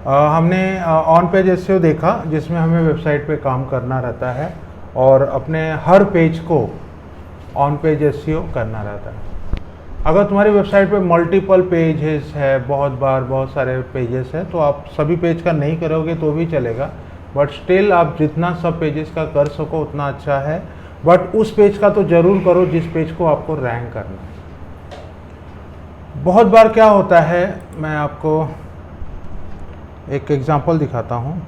हमने on page SEO देखा जिसमें हमें वेबसाइट पे काम करना रहता है और अपने हर पेज को ऑन पेज एसईओ करना रहता है। अगर तुम्हारी वेबसाइट पे मल्टीपल पेजेस है, बहुत सारे पेजेस है, तो आप सभी पेज का नहीं करोगे तो भी चलेगा, बट स्टिल आप जितना सब पेजेस का कर सको उतना अच्छा है। बट उस पेज का तो ज़रूर करो जिस पेज को आपको रैंक करना है। बहुत बार क्या होता है, मैं आपको एक एग्जांपल दिखाता हूँ।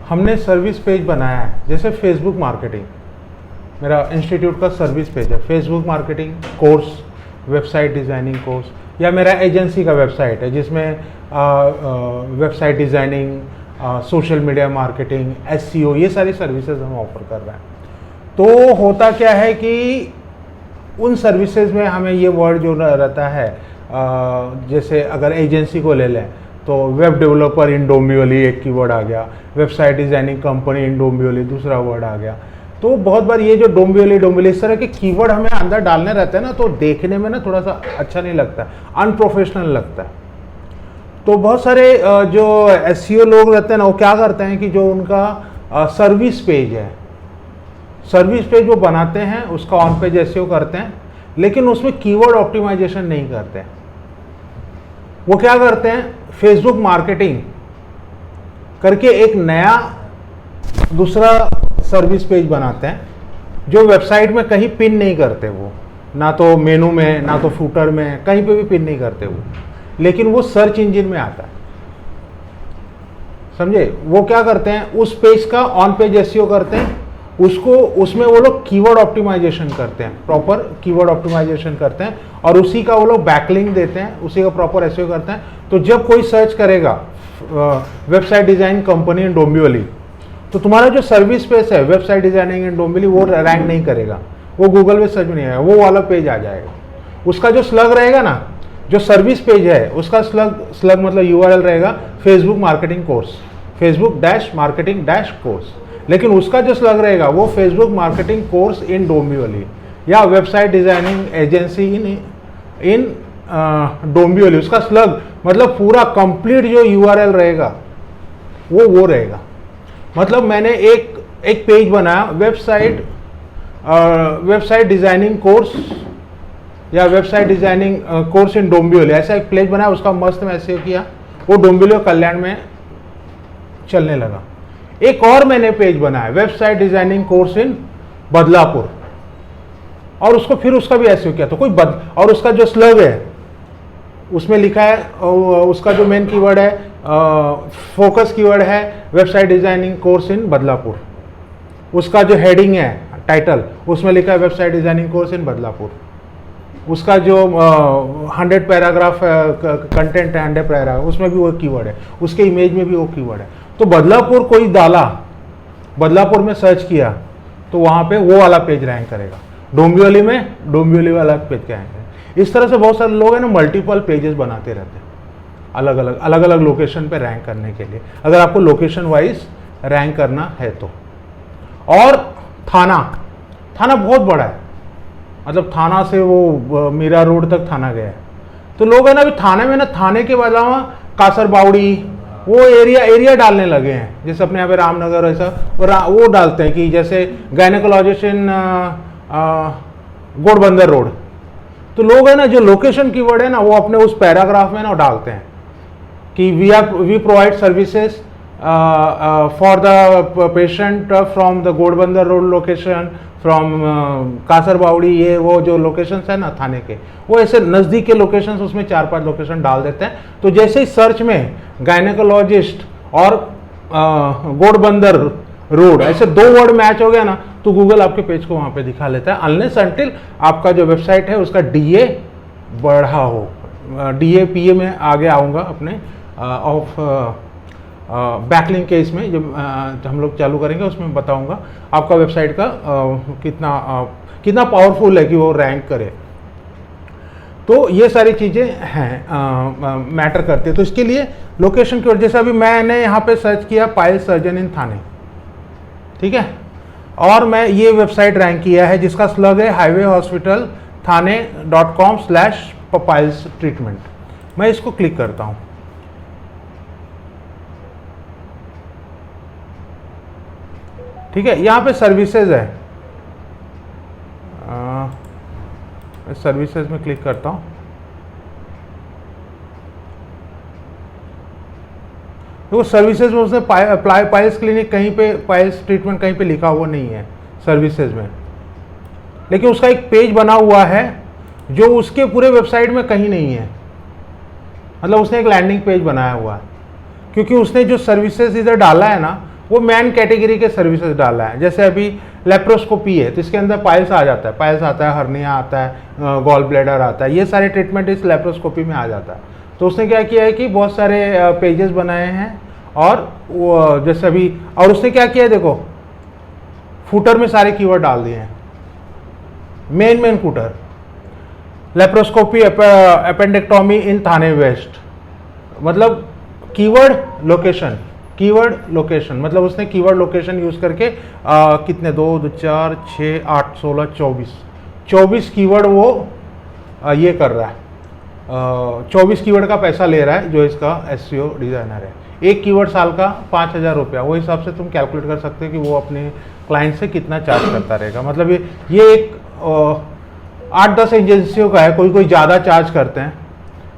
हमने सर्विस पेज बनाया है, जैसे फेसबुक मार्केटिंग, मेरा इंस्टीट्यूट का सर्विस पेज है, Facebook marketing course, website designing course, या मेरा एजेंसी का वेबसाइट है जिसमें website designing, social media marketing, SEO, ये सारी सर्विसेज हम ऑफर कर रहे हैं। तो होता क्या है कि उन सर्विसेज में हमें ये वर्ड जो रहता है, जैसे अगर एजेंसी को ले लें तो वेब डेवलपर इन डोंबिवली एक कीवर्ड आ गया, वेबसाइट डिज़ाइनिंग कंपनी इन डोंबिवली दूसरा वर्ड आ गया। तो बहुत बार ये जो डोंबिवली इस तरह के कीवर्ड हमें अंदर डालने रहते हैं ना, तो देखने में ना थोड़ा सा अच्छा नहीं लगता, अनप्रोफेशनल लगता है। तो बहुत सारे जो एसईओ लोग रहते हैं ना, वो क्या करते हैं कि जो उनका सर्विस पेज है, सर्विस पेज वो बनाते हैं, उसका ऑन पेज एसईओ करते हैं, लेकिन उसमें कीवर्ड ऑप्टिमाइजेशन नहीं करते हैं। वो क्या करते हैं, फेसबुक मार्केटिंग करके एक नया दूसरा सर्विस पेज बनाते हैं, जो वेबसाइट में कहीं पिन नहीं करते, वो ना तो मेनू में ना तो फूटर में, कहीं पे भी पिन नहीं करते वो, लेकिन वो सर्च इंजन में आता है। समझे? वो क्या करते हैं, उस पेज का ऑन पेज एसईओ करते हैं, उसमें वो लोग कीवर्ड ऑप्टिमाइजेशन करते हैं, प्रॉपर कीवर्ड ऑप्टिमाइजेशन करते हैं, और उसी का वो लोग बैकलिंक देते हैं, उसी का प्रॉपर एसईओ करते हैं। तो जब कोई सर्च करेगा वेबसाइट डिजाइन कंपनी इन डोंबिवली, तो तुम्हारा जो सर्विस पेज है वेबसाइट डिजाइनिंग इन डोंबिवली, वो रैंक नहीं करेगा, वो गूगल में सर्च में नहीं आएगा, वो वाला पेज आ जाएगा। उसका जो स्लग रहेगा ना, जो सर्विस पेज है उसका स्लग मतलब यूआरएल रहेगा Facebook marketing course, Facebook dash marketing dash course, लेकिन उसका जो स्लग रहेगा वो Facebook marketing course in Dombivli या वेबसाइट डिजाइनिंग एजेंसी इन डोंबिवली। उसका स्लग मतलब पूरा कंप्लीट जो यूआरएल रहेगा वो रहेगा। मतलब मैंने एक पेज बनाया, वेबसाइट डिजाइनिंग कोर्स या website designing course in Dombivli, ऐसा एक पेज बनाया, उसका मस्त में एसईओ किया, वो डोंबिवली और कल्याण में चलने लगा। एक और मैंने पेज बनाया, website designing course in Badlapur, और उसको फिर उसका भी एसईओ किया, तो कोई और उसका जो स्लग है उसमें लिखा है, उसका जो मेन कीवर्ड है, फोकस कीवर्ड है website designing course in Badlapur, उसका जो हेडिंग है टाइटल उसमें लिखा है website designing course in Badlapur, उसका जो 100 पैराग्राफ कंटेंट है, 100 पैराग्राफ, उसमें भी वो कीवर्ड है, उसके इमेज में भी वो कीवर्ड है। तो बदलापुर कोई डाला, बदलापुर में सर्च किया तो वहाँ पे वो वाला पेज रैंक करेगा, डोंबिवली में डोंबिवली वाला पेज क्या है। इस तरह से बहुत सारे लोग हैं ना मल्टीपल पेजेस बनाते रहते हैं अलग अलग लोकेशन पे रैंक करने के लिए, अगर आपको लोकेशन वाइज रैंक करना है तो। और थाना बहुत बड़ा है, मतलब थाना से वो मीरा रोड तक थाना गया है, तो लोग है ना अभी थाने में ना, थाने के अलावा कासर बावड़ी वो एरिया डालने लगे हैं, जैसे अपने यहाँ पे रामनगर ऐसा वो डालते हैं कि जैसे गायनेकोलॉजिस्ट इन गोडबंदर रोड। तो लोग है ना जो लोकेशन कीवर्ड है ना वो अपने उस पैराग्राफ में ना डालते हैं कि we provide services for the patient from the Ghodbunder road location, from Kasar Bawdi, ये वो जो लोकेशंस है ना थाने के, वो ऐसे नज़दीक के लोकेशंस उसमें 4-5 लोकेशन डाल देते हैं। तो जैसे ही सर्च में गायनेकोलॉजिस्ट और गोडबंदर रोड, ऐसे 2 वर्ड मैच हो गया ना तो गूगल आपके पेज को वहां पे दिखा लेता है, अनलेस अनटिल आपका जो वेबसाइट है उसका डीए बढ़ा हो। डीए पीए में आगे आऊँगा अपने ऑफ बैकलिंक केस में, जब हम लोग चालू करेंगे उसमें बताऊंगा आपका वेबसाइट का कितना पावरफुल है कि वो रैंक करे। तो ये सारी चीज़ें हैं मैटर करती है। तो इसके लिए लोकेशन की, जैसे अभी मैंने यहाँ पे सर्च किया पायल सर्जन इन थाने, ठीक है, और मैं ये वेबसाइट रैंक किया है जिसका स्लग है हाईवे हॉस्पिटल थाने.com/पाइल्स ट्रीटमेंट। मैं इसको क्लिक करता हूँ, ठीक है, यहाँ पे सर्विसेज है, सर्विसेज में क्लिक करता हूँ। तो सर्विसेज में उसने पाइल्स क्लिनिक कहीं पे, पाइल्स ट्रीटमेंट कहीं पे लिखा हुआ नहीं है सर्विसेज में, लेकिन उसका एक पेज बना हुआ है जो उसके पूरे वेबसाइट में कहीं नहीं है। मतलब उसने एक लैंडिंग पेज बनाया हुआ है, क्योंकि उसने जो सर्विसेज इधर डाला है ना वो मैन कैटेगरी के सर्विसेज डाला है। जैसे अभी लेप्रोस्कोपी है तो इसके अंदर पाइल्स आ जाता है, पाइल्स आता है, हर्निया आता है, गॉल ब्लैडर आता है, ये सारे ट्रीटमेंट इस लेप्रोस्कोपी में आ जाता है। तो उसने क्या किया है कि बहुत सारे पेजेस बनाए हैं, और वो जैसे अभी, और उसने क्या किया है देखो, फुटर में सारे कीवर्ड डाल दिए हैं, मेन फुटर, लेप्रोस्कोपी अपेंडेक्टोमी इन थाने वेस्ट, मतलब कीवर्ड लोकेशन, मतलब उसने कीवर्ड लोकेशन यूज करके कितने 2 2 4 6 8 16 24 कीवर्ड वो ये कर रहा है, 24 कीवर्ड का पैसा ले रहा है जो इसका एसईओ डिजाइनर है। एक कीवर्ड साल का 5,000 रुपया, वो हिसाब से तुम कैलकुलेट कर सकते हो कि वो अपने क्लाइंट से कितना चार्ज करता रहेगा। मतलब ये एक 8-10 एजेंसियों का है, कोई ज़्यादा चार्ज करते हैं,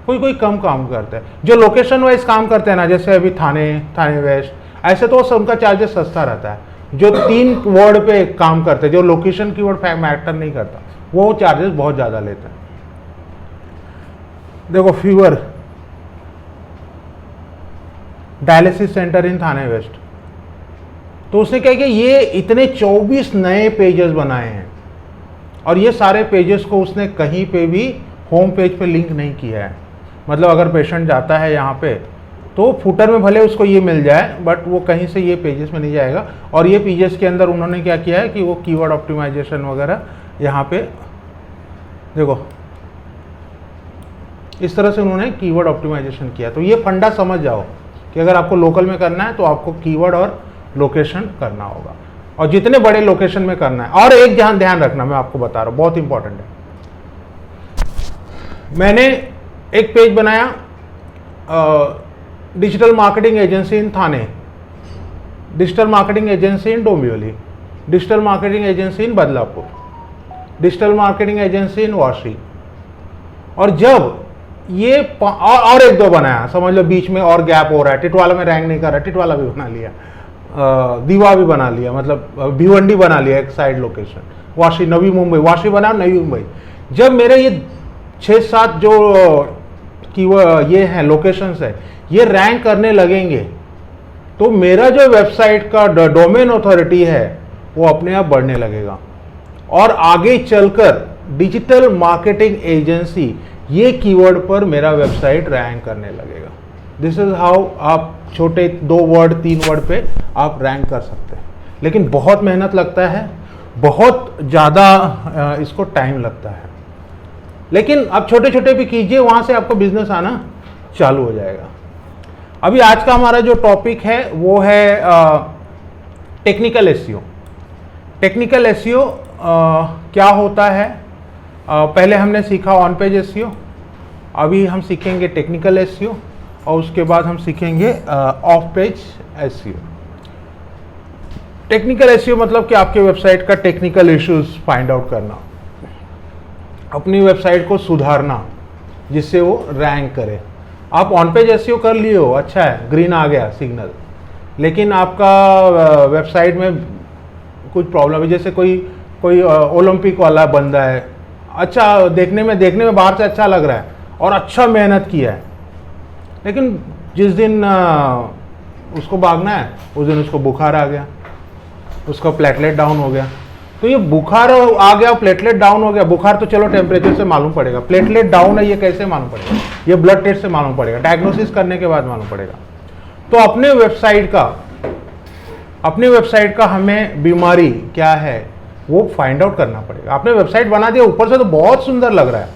कोई कम काम करते हैं। जो लोकेशन वाइज काम करते हैं ना, जैसे अभी थाने वेस्ट, ऐसे तो उनका चार्जेस सस्ता रहता है। जो 3 वर्ड पे काम करते हैं, जो लोकेशन की वर्ड मैटर नहीं करता, वो चार्जेस बहुत ज़्यादा लेते हैं। देखो फीवर डायलिसिस सेंटर इन थाने वेस्ट, तो उसने क्या किया, ये इतने 24 नए पेजेस बनाए हैं, और ये सारे पेजेस को उसने कहीं पे भी होम पेज पे लिंक नहीं किया है। मतलब अगर पेशेंट जाता है यहाँ पे तो फुटर में भले उसको ये मिल जाए, बट वो कहीं से ये पेजेस में नहीं जाएगा। और ये पेजेस के अंदर उन्होंने क्या किया है कि वो कीवर्ड ऑप्टिमाइजेशन वगैरह यहाँ पे देखो इस तरह से उन्होंने कीवर्ड ऑप्टिमाइजेशन किया। तो ये फंडा समझ जाओ कि अगर आपको लोकल में करना है तो आपको कीवर्ड और लोकेशन करना होगा, और जितने बड़े लोकेशन में करना है। और एक ध्यान रखना, मैं आपको बता रहा हूँ, बहुत इंपॉर्टेंट है। मैंने एक पेज बनाया डिजिटल मार्केटिंग एजेंसी इन थाने, डिजिटल मार्केटिंग एजेंसी इन डोंबिवली, डिजिटल मार्केटिंग एजेंसी इन बदलापुर, डिजिटल मार्केटिंग एजेंसी इन वाशी। और जब ये और 1-2 बनाया, समझ लो बीच में और गैप हो रहा है, टिटवाला में रैंक नहीं कर रहा, टिटवाला भी बना लिया, दीवा भी बना लिया, मतलब भिवंडी बना लिया एक साइड लोकेशन, वाशी, नवी मुंबई, वाशी बना नवी मुंबई। जब मेरे ये 6-7 जो ये हैं लोकेशंस है, ये रैंक करने लगेंगे, तो मेरा जो वेबसाइट का डोमेन अथॉरिटी है वो अपने आप बढ़ने लगेगा, और आगे चलकर डिजिटल मार्केटिंग एजेंसी ये कीवर्ड पर मेरा वेबसाइट रैंक करने लगेगा। दिस इज हाउ आप छोटे 2 वर्ड 3 वर्ड पे आप रैंक कर सकते हैं। लेकिन बहुत मेहनत लगता है, बहुत ज़्यादा इसको टाइम लगता है, लेकिन आप छोटे छोटे भी कीजिए, वहाँ से आपको बिजनेस आना चालू हो जाएगा। अभी आज का हमारा जो टॉपिक है वो है टेक्निकल एसईओ। टेक्निकल एसईओ क्या होता है? पहले हमने सीखा ऑन पेज एसईओ, अभी हम सीखेंगे टेक्निकल एसईओ, और उसके बाद हम सीखेंगे of page SEO. Technical SEO मतलब कि आपके वेबसाइट का टेक्निकल इश्यूज फाइंड आउट करना, अपनी वेबसाइट को सुधारना जिससे वो रैंक करे। आप ऑन पेज एसईओ कर लिए हो, अच्छा है, ग्रीन आ गया सिग्नल, लेकिन आपका वेबसाइट में कुछ प्रॉब्लम है, जैसे कोई ओलंपिक वाला बंदा है, अच्छा देखने में बाहर से अच्छा लग रहा है और अच्छा मेहनत किया है, लेकिन जिस दिन उसको भागना है उस दिन उसको बुखार आ गया, उसका प्लेटलेट डाउन हो गया। तो ये बुखार आ गया, प्लेटलेट डाउन हो गया। बुखार तो चलो टेम्परेचर से मालूम पड़ेगा, प्लेटलेट डाउन है ये कैसे मालूम पड़ेगा? ये ब्लड टेस्ट से मालूम पड़ेगा, डायग्नोसिस करने के बाद मालूम पड़ेगा। तो अपने वेबसाइट का हमें बीमारी क्या है वो फाइंड आउट करना पड़ेगा। आपने वेबसाइट बना दिया, ऊपर से तो बहुत सुंदर लग रहा है,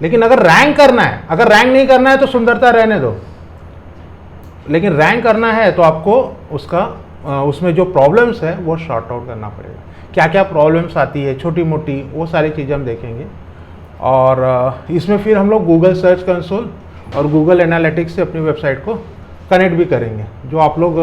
लेकिन अगर रैंक करना है, अगर रैंक नहीं करना है तो सुंदरता रहने दो, लेकिन रैंक करना है तो आपको उसमें जो प्रॉब्लम्स है वो शॉर्ट आउट करना पड़ेगा। क्या क्या प्रॉब्लम्स आती है छोटी मोटी, वो सारी चीज़ें हम देखेंगे। और इसमें फिर हम लोग गूगल सर्च कंसोल और गूगल एनालिटिक्स से अपनी वेबसाइट को कनेक्ट भी करेंगे, जो आप लोग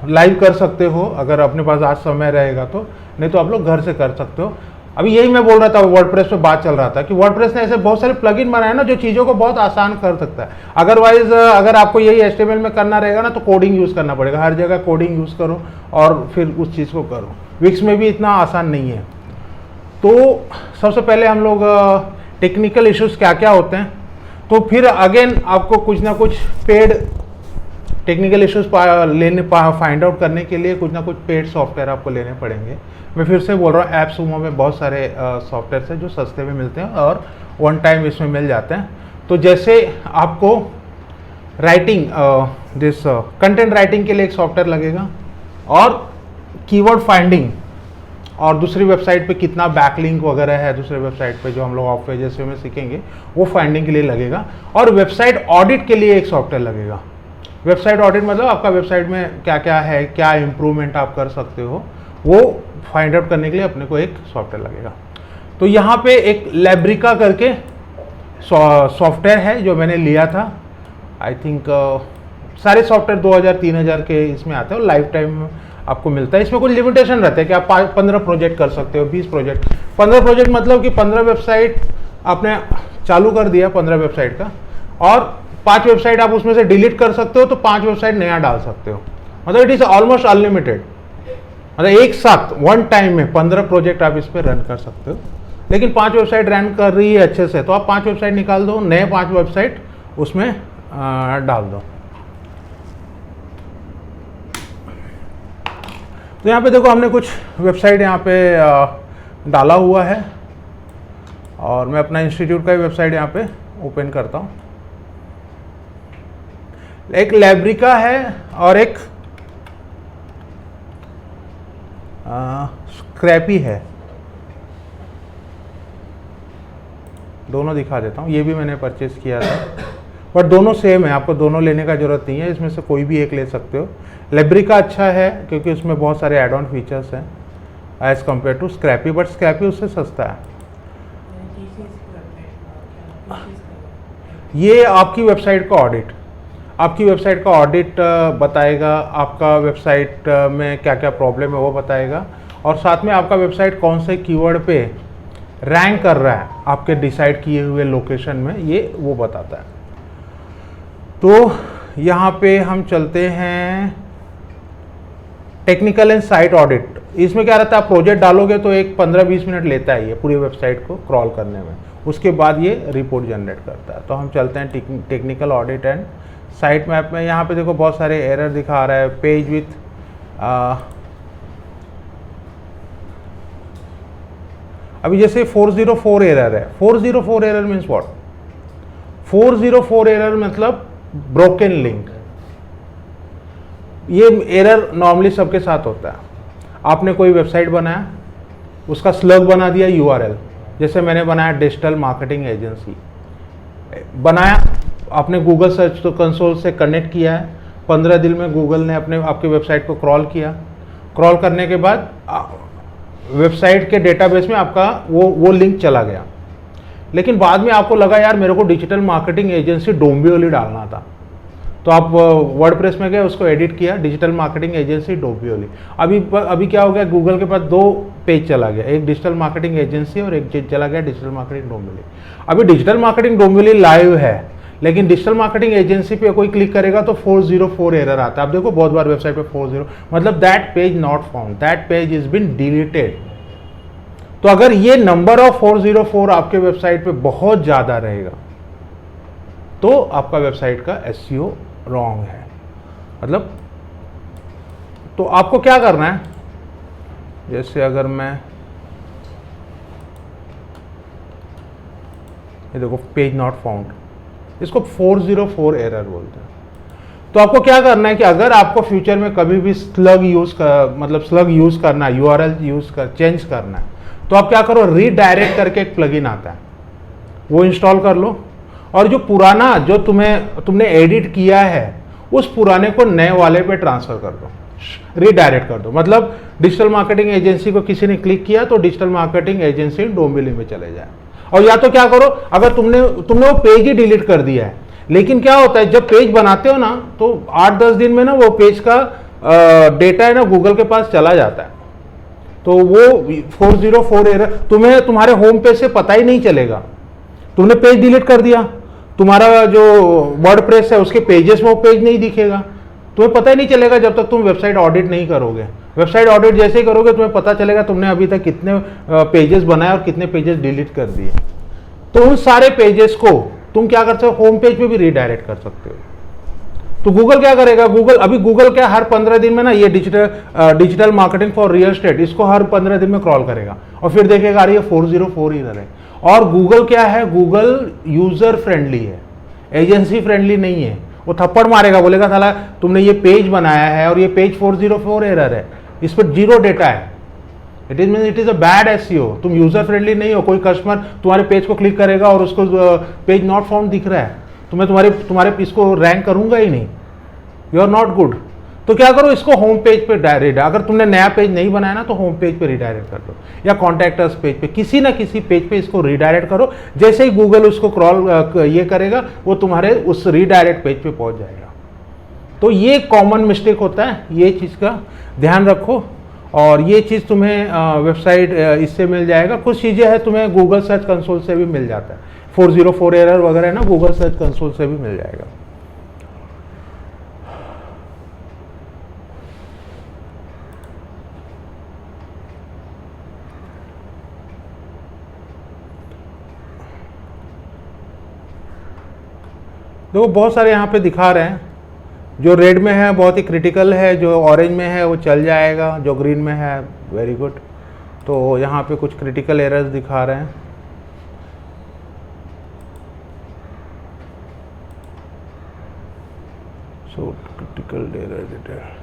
लाइव कर सकते हो अगर अपने पास आज समय रहेगा तो, नहीं तो आप लोग घर से कर सकते हो। अभी यही मैं बोल रहा था, वर्डप्रेस पे बात चल रहा था कि वर्डप्रेस ने ऐसे बहुत सारे प्लगइन बनाए ना जो चीज़ों को बहुत आसान कर सकता है। अदरवाइज अगर आपको यही HTML में करना रहेगा ना तो कोडिंग यूज़ करना पड़ेगा, हर जगह कोडिंग यूज़ करो और फिर उस चीज़ को करो। विक्स में भी इतना आसान नहीं है। तो सबसे पहले हम लोग टेक्निकल इश्यूज क्या क्या होते हैं, तो फिर अगेन आपको कुछ ना कुछ paid technical issues find out करने के लिए कुछ ना कुछ पेड सॉफ्टवेयर आपको लेने पड़ेंगे। मैं फिर से बोल रहा हूँ, एप्सुमो में बहुत सारे सॉफ्टवेयर हैं जो सस्ते में मिलते हैं और वन टाइम इसमें मिल जाते हैं। तो जैसे आपको राइटिंग कंटेंट राइटिंग के लिए एक सॉफ्टवेयर लगेगा, और कीवर्ड फाइंडिंग, और दूसरी वेबसाइट पे कितना बैकलिंक वगैरह है दूसरे वेबसाइट पे जो हम लोग ऑफ पेजेस में सीखेंगे, वो फाइंडिंग के लिए लगेगा। और वेबसाइट ऑडिट के लिए एक सॉफ्टवेयर लगेगा। वेबसाइट ऑडिट मतलब आपका वेबसाइट में क्या क्या है, क्या इम्प्रूवमेंट आप कर सकते हो, वो फाइंड आउट करने के लिए अपने को एक सॉफ्टवेयर लगेगा। तो यहाँ पे एक लैब्रिका करके सॉफ्टवेयर है जो मैंने लिया था। आई थिंक सारे सॉफ्टवेयर 2000-3000 के इसमें आते हैं और लाइफ टाइम आपको मिलता है। इसमें कुछ लिमिटेशन रहते हैं कि आप 15 प्रोजेक्ट कर सकते हो, 20 प्रोजेक्ट। 15 प्रोजेक्ट मतलब कि 15 वेबसाइट आपने चालू कर दिया 15 वेबसाइट का, और 5 वेबसाइट आप उसमें से डिलीट कर सकते हो, तो 5 वेबसाइट नया डाल सकते हो। मतलब इट इज ऑलमोस्ट अनलिमिटेड। मतलब एक साथ वन टाइम में 15 प्रोजेक्ट आप इस पर रन कर सकते हो। लेकिन 5 वेबसाइट रन कर रही है अच्छे से, तो आप 5 वेबसाइट निकाल दो, नए 5 वेबसाइट उसमें डाल दो। तो यहाँ पे देखो हमने कुछ वेबसाइट यहाँ पे डाला हुआ है, और मैं अपना इंस्टीट्यूट का ही वेबसाइट यहाँ पे ओपन करता हूँ। एक लैब्रिका है और एक स्क्रैपी है, दोनों दिखा देता हूँ। ये भी मैंने परचेज किया था, बट दोनों सेम है, आपको दोनों लेने का जरूरत नहीं है, इसमें से कोई भी एक ले सकते हो। लैब्रिका अच्छा है क्योंकि उसमें बहुत सारे एड ऑन फीचर्स हैं as compare to Scrapy, but Scrapy उससे सस्ता है। ये आपकी वेबसाइट का ऑडिट, आपकी वेबसाइट का ऑडिट बताएगा, आपका वेबसाइट में क्या क्या प्रॉब्लम है वो बताएगा, और साथ में आपका वेबसाइट कौन से कीवर्ड पे रैंक कर रहा है आपके डिसाइड किए हुए लोकेशन में, ये वो बताता है। तो यहाँ पे हम चलते हैं टेक्निकल एंड साइट ऑडिट। इसमें क्या रहता है, आप प्रोजेक्ट डालोगे तो एक 15-20 मिनट लेता है ये पूरी वेबसाइट को क्रॉल करने में, उसके बाद ये रिपोर्ट जनरेट करता है। तो हम चलते हैं technical audit and site map में। यहाँ पे देखो बहुत सारे एरर दिखा रहा है, पेज विथ अभी जैसे 404 एरर है। 404 एरर मीन्स व्हाट? 404 एरर मतलब ब्रोकन लिंक। ये एरर नॉर्मली सबके साथ होता है। आपने कोई वेबसाइट बनाया, उसका स्लग बना दिया URL, जैसे मैंने बनाया डिजिटल मार्केटिंग एजेंसी बनाया, आपने गूगल सर्च तो कंसोल से कनेक्ट किया है, 15 दिन में गूगल ने आपकी वेबसाइट को क्रॉल किया। क्रॉल करने के बाद वेबसाइट के डेटाबेस में आपका वो लिंक चला गया, लेकिन बाद में आपको लगा यार मेरे को डिजिटल मार्केटिंग एजेंसी डोंबिवली डालना था, तो आप वर्डप्रेस में गए, उसको एडिट किया, डिजिटल मार्केटिंग एजेंसी डोंबिवली। अभी क्या हो गया, गूगल के पास 2 पेज चला गया, एक डिजिटल मार्केटिंग एजेंसी और एक चला गया डिजिटल मार्केटिंग डोंबिवली। अभी डिजिटल मार्केटिंग डोंबिवली लाइव है, लेकिन डिजिटल मार्केटिंग एजेंसी पे कोई क्लिक करेगा तो 404 एरर आता है। आप देखो बहुत बार वेबसाइट पे 40 मतलब that page not found, that page is been deleted. तो अगर ये नंबर ऑफ 404 आपके वेबसाइट पे बहुत ज्यादा रहेगा तो आपका वेबसाइट का SEO रॉन्ग है, मतलब तो आपको क्या करना है, जैसे अगर मैं ये देखो पेज नॉट फाउंड, इसको 404 एरर बोलते हैं। तो आपको क्या करना है कि अगर आपको फ्यूचर में कभी भी स्लग यूज कर मतलब स्लग यूज करना है, यूआरएल यूज कर चेंज करना है, तो आप क्या करो, रीडायरेक्ट करके एक प्लगइन आता है, वो इंस्टॉल कर लो, और जो पुराना जो तुमने एडिट किया है उस पुराने को नए वाले पे ट्रांसफर कर दो, रीडायरेक्ट कर दो। मतलब डिजिटल मार्केटिंग एजेंसी को किसी ने क्लिक किया तो डिजिटल मार्केटिंग एजेंसी डोंबिवली में चले जाए। और या तो क्या करो, अगर तुमने वो पेज ही डिलीट कर दिया है, लेकिन क्या होता है जब पेज बनाते हो ना तो 8-10 दिन में ना वो पेज का डेटा है ना गूगल के पास चला जाता है, तो वो 404 एरर तुम्हें तुम्हारे होम पेज से पता ही नहीं चलेगा। तुमने पेज डिलीट कर दिया, तुम्हारा जो वर्डप्रेस है उसके पेजेस में वो पेज नहीं दिखेगा, तुम्हें पता ही नहीं चलेगा जब तक तुम वेबसाइट ऑडिट नहीं करोगे। वेबसाइट ऑडिट जैसे ही करोगे तुम्हें पता चलेगा तुमने अभी तक कितने पेजेस बनाए और कितने पेजेस डिलीट कर दिए। तो उन सारे पेजेस को तुम क्या कर सकते हो, होम पेज पे भी रीडायरेक्ट कर सकते हो। तो गूगल क्या करेगा, गूगल क्या हर 15 दिन में ना ये digital marketing for real estate, इसको हर 15 दिन में क्रॉल करेगा और फिर देखेगा अरे ये 404 एरर है। और गूगल क्या है, गूगल यूजर फ्रेंडली है, एजेंसी फ्रेंडली नहीं है। वो थप्पड़ मारेगा, बोलेगा साला तुमने ये पेज बनाया है और ये पेज 404 एरर है, इस पर 0 डेटा है, it is a bad SEO. तुम यूजर फ्रेंडली नहीं हो, कोई कस्टमर तुम्हारे पेज को क्लिक करेगा और उसको पेज नॉट फाउंड दिख रहा है, तो मैं तुम्हारे इसको रैंक करूंगा ही नहीं, यू आर नॉट गुड। तो क्या करो, इसको होम पेज पे डायरेक्ट, अगर तुमने नया पेज नहीं बनाया ना तो होम पेज पे रिडायरेक्ट कर दो, या कॉन्टैक्टर्स पेज पे, किसी ना किसी पेज पे इसको रिडायरेक्ट करो। जैसे ही गूगल उसको क्रॉल ये करेगा वो तुम्हारे उस रिडायरेक्ट पेज पे पहुंच जाएगा। तो ये कॉमन मिस्टेक होता है, ये चीज़ का ध्यान रखो। और ये चीज़ तुम्हें वेबसाइट इससे मिल जाएगा। कुछ चीज़ें हैं तुम्हें गूगल सर्च कंसोल से भी मिल जाता है, 404 एरर वगैरह ना गूगल सर्च कंसोल से भी मिल जाएगा। देखो बहुत सारे यहाँ पे दिखा रहे हैं, जो रेड में है बहुत ही क्रिटिकल है, जो ऑरेंज में है वो चल जाएगा, जो ग्रीन में है वेरी गुड। तो यहाँ पे कुछ क्रिटिकल एरर्स दिखा रहे हैं। सो क्रिटिकल एरर डिटेल,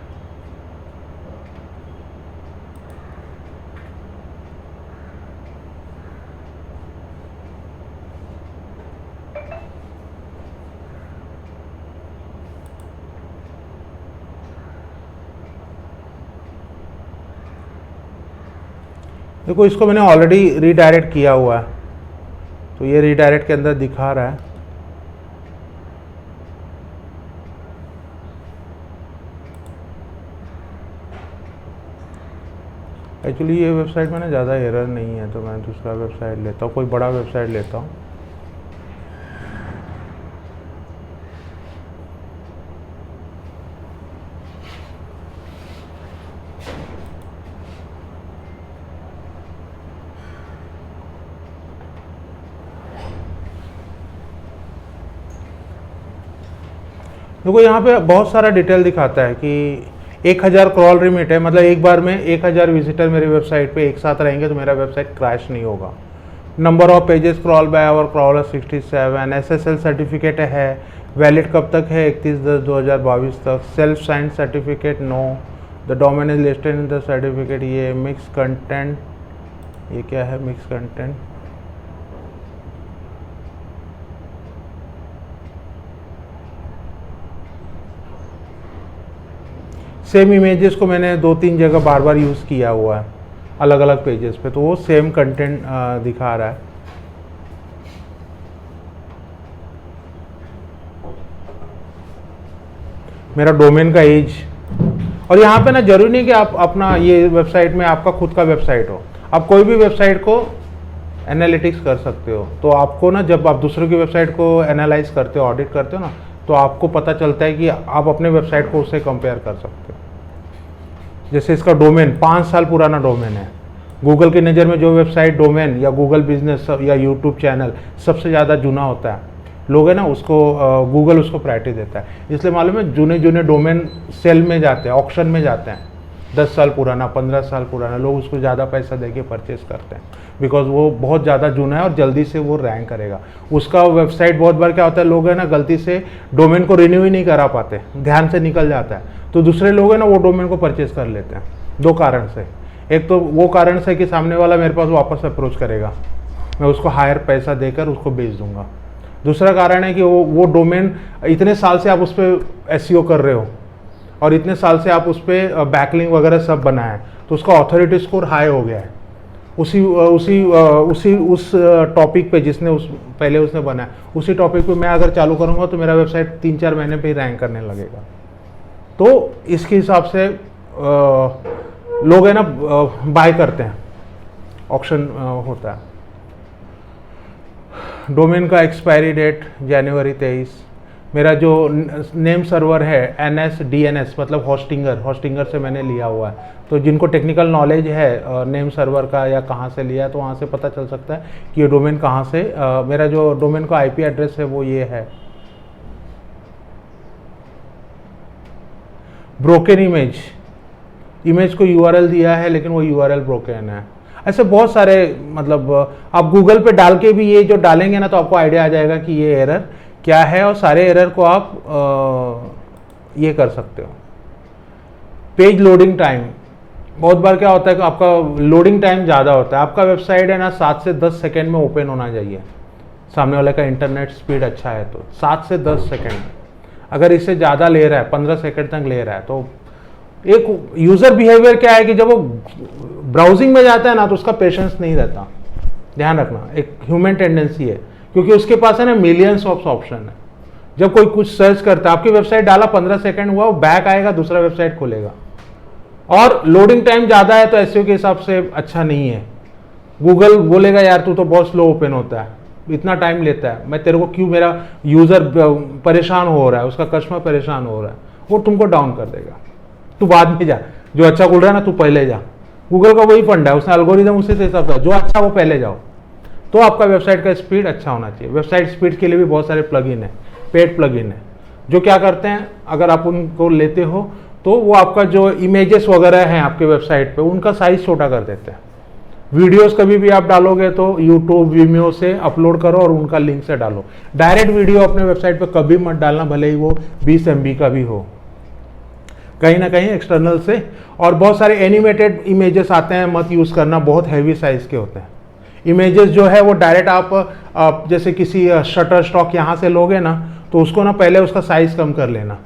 देखो इसको मैंने ऑलरेडी रीडायरेक्ट किया हुआ है, तो ये रीडायरेक्ट के अंदर दिखा रहा है। एक्चुअली ये वेबसाइट में ना ज़्यादा एरर नहीं है, तो मैं दूसरा वेबसाइट लेता हूँ, कोई बड़ा वेबसाइट लेता हूँ। देखो यहाँ पे बहुत सारा डिटेल दिखाता है कि 1000 क्रॉल लिमिट है, मतलब एक बार में 1000 विजिटर मेरी वेबसाइट पे एक साथ रहेंगे तो मेरा वेबसाइट क्रैश नहीं होगा। Number of pages crawl by our crawler 67, SSL certificate है, वैलिड कब तक है 31/10/2022 तक, self signed certificate no, the domain is listed in the certificate, ये मिक्स कंटेंट, ये क्या है मिक्स कंटेंट, सेम इमेजेस को मैंने 2-3 जगह बार बार यूज़ किया हुआ है अलग अलग पेजेस पे, तो वो सेम कंटेंट दिखा रहा है। मेरा डोमेन का एज, और यहाँ पे ना जरूरी नहीं कि आप अपना ये वेबसाइट में आपका खुद का वेबसाइट हो, आप कोई भी वेबसाइट को एनालिटिक्स कर सकते हो। तो आपको ना जब आप दूसरों की वेबसाइट को एनालाइज करते हो, ऑडिट करते हो ना, तो आपको पता चलता है कि आप अपने वेबसाइट को उससे कंपेयर कर सकते हो। जैसे इसका डोमेन 5 साल पुराना डोमेन है, गूगल की नज़र में जो वेबसाइट डोमेन या गूगल बिजनेस या यूट्यूब चैनल सबसे ज़्यादा जुना होता है, लोग है ना उसको गूगल उसको प्रायोरिटी देता है। इसलिए मालूम है जुने डोमेन सेल में जाते हैं, ऑक्शन में जाते हैं, 10 साल पुराना, 15 साल पुराना, लोग उसको ज़्यादा पैसा दे के परचेस करते हैं बिकॉज वो बहुत ज़्यादा जूना है और जल्दी से वो रैंक करेगा। उसका वेबसाइट बहुत बार क्या होता है, लोग है ना गलती से डोमेन को रिन्यू ही नहीं करा पाते, ध्यान से निकल जाता है, तो दूसरे लोग है ना वो डोमेन को परचेस कर लेते हैं। 2 कारण से, एक तो वो कारण से कि सामने वाला मेरे पास वापस अप्रोच करेगा, मैं उसको हायर पैसा देकर उसको बेच दूंगा। दूसरा कारण है कि वो डोमेन इतने साल से आप उस पर एसईओ कर रहे हो और इतने साल से आप उस पर बैकलिंक वगैरह सब बनाए हैं, तो उसका ऑथोरिटी स्कोर हाई हो गया है उस टॉपिक पे जिसने पहले उसने बनाया, उसी टॉपिक पे मैं अगर चालू करूँगा तो मेरा वेबसाइट 3-4 महीने पे ही रैंक करने लगेगा। तो इसके हिसाब से लोग है ना बाय करते हैं, ऑक्शन होता है। डोमेन का एक्सपायरी डेट जनवरी 23। मेरा जो नेम सर्वर है NSDNS मतलब होस्टिंगर से मैंने लिया हुआ है। तो जिनको टेक्निकल नॉलेज है नेम सर्वर का या कहाँ से लिया है, तो वहाँ से पता चल सकता है कि ये डोमेन कहाँ से, मेरा जो डोमेन का IP एड्रेस है वो ये है। ब्रोकन इमेज को URL दिया है लेकिन वो URL ब्रोकन है। ऐसे बहुत सारे, मतलब आप गूगल पे डाल के भी ये जो डालेंगे ना तो आपको आइडिया आ जाएगा कि ये एरर क्या है, और सारे एरर को आप ये कर सकते हो। पेज लोडिंग टाइम, बहुत बार क्या होता है कि आपका लोडिंग टाइम ज़्यादा होता है। आपका वेबसाइट है ना 7 से 10 सेकेंड में ओपन होना चाहिए, सामने वाले का इंटरनेट स्पीड अच्छा है तो 7 से 10 सेकेंड। अगर इससे ज़्यादा ले रहा है, 15 सेकेंड तक ले रहा है, तो एक यूज़र बिहेवियर क्या है कि जब वो ब्राउजिंग में जाता है ना तो उसका पेशेंस नहीं रहता। ध्यान रखना, एक ह्यूमन टेंडेंसी है, क्योंकि उसके पास है ना मिलियंस ऑफ ऑप्शन है। जब कोई कुछ सर्च करता है, आपकी वेबसाइट डाला 15 सेकंड हुआ, वो बैक आएगा, दूसरा वेबसाइट खोलेगा, और लोडिंग टाइम ज़्यादा है तो एसईओ के हिसाब से अच्छा नहीं है। गूगल बोलेगा यार तू तो बहुत स्लो ओपन होता है, इतना टाइम लेता है, मैं तेरे को क्यों, मेरा यूज़र परेशान हो रहा है, उसका कस्टमर परेशान हो रहा है, वो तुमको डाउन कर देगा। तू बाद में जा, जो अच्छा खुल रहा है ना तू पहले जा। गूगल का वही फंडा है, उसने एल्गोरिदम उसी से हिसाब से, जो अच्छा वो पहले जाओ। तो आपका वेबसाइट का स्पीड अच्छा होना चाहिए। वेबसाइट स्पीड के लिए भी बहुत सारे प्लगइन है, पेड प्लगइन है, जो क्या करते हैं, अगर आप उनको लेते हो तो वो आपका जो इमेजेस वगैरह हैं आपके वेबसाइट पे उनका साइज छोटा कर देते हैं। वीडियोस कभी भी आप डालोगे तो यूट्यूब वीमियो से अपलोड करो और उनका लिंक से डालो। डायरेक्ट वीडियो अपने वेबसाइट पे कभी मत डालना, भले ही वो 20 MB का भी हो, कहीं ना कहीं एक्सटर्नल से। और बहुत सारे एनिमेटेड इमेजेस आते हैं, मत यूज़ करना, बहुत हैवी साइज के होते हैं इमेजेस। जो है वो डायरेक्ट आप जैसे किसी शटर स्टॉक यहाँ से लोगे ना तो उसको ना पहले उसका साइज कम कर लेना।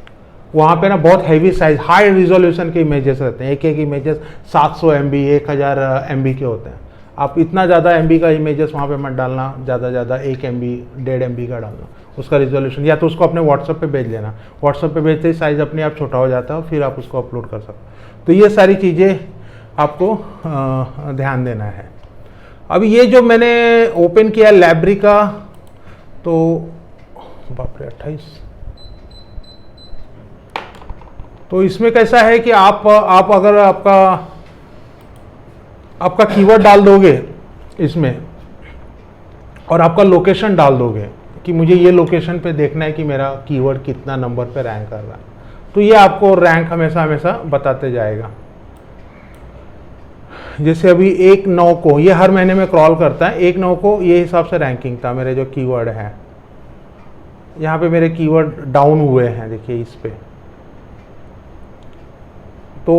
वहाँ पे ना बहुत हैवी साइज, हाई रिजोल्यूशन के इमेजेस रहते हैं, एक इमेजेस 700 MB 1000 MB के होते हैं। आप इतना ज़्यादा MB का इमेजेस वहाँ पे मत डालना, ज़्यादा 1 MB 1.5 MB का डालना उसका रिजोल्यूशन, या तो उसको अपने व्हाट्सएप पे भेज लेना। व्हाट्सएप पे भेजते ही साइज़ अपने आप छोटा हो जाता है और फिर आप उसको अपलोड कर सकते हो। तो ये सारी चीज़ें आपको ध्यान देना है। अब ये जो मैंने ओपन किया लाइब्रेरी का, तो बाप रे 28, तो इसमें कैसा है कि आप अगर आपका कीवर्ड डाल दोगे इसमें और आपका लोकेशन डाल दोगे कि मुझे ये लोकेशन पे देखना है कि मेरा कीवर्ड कितना नंबर पे रैंक कर रहा है, तो ये आपको रैंक हमेशा बताते जाएगा। जैसे अभी 1/9 को, ये हर महीने में क्रॉल करता है, 1/9 को ये हिसाब से रैंकिंग था मेरे जो कीवर्ड है। यहाँ पे मेरे कीवर्ड डाउन हुए हैं, देखिए इस पे। तो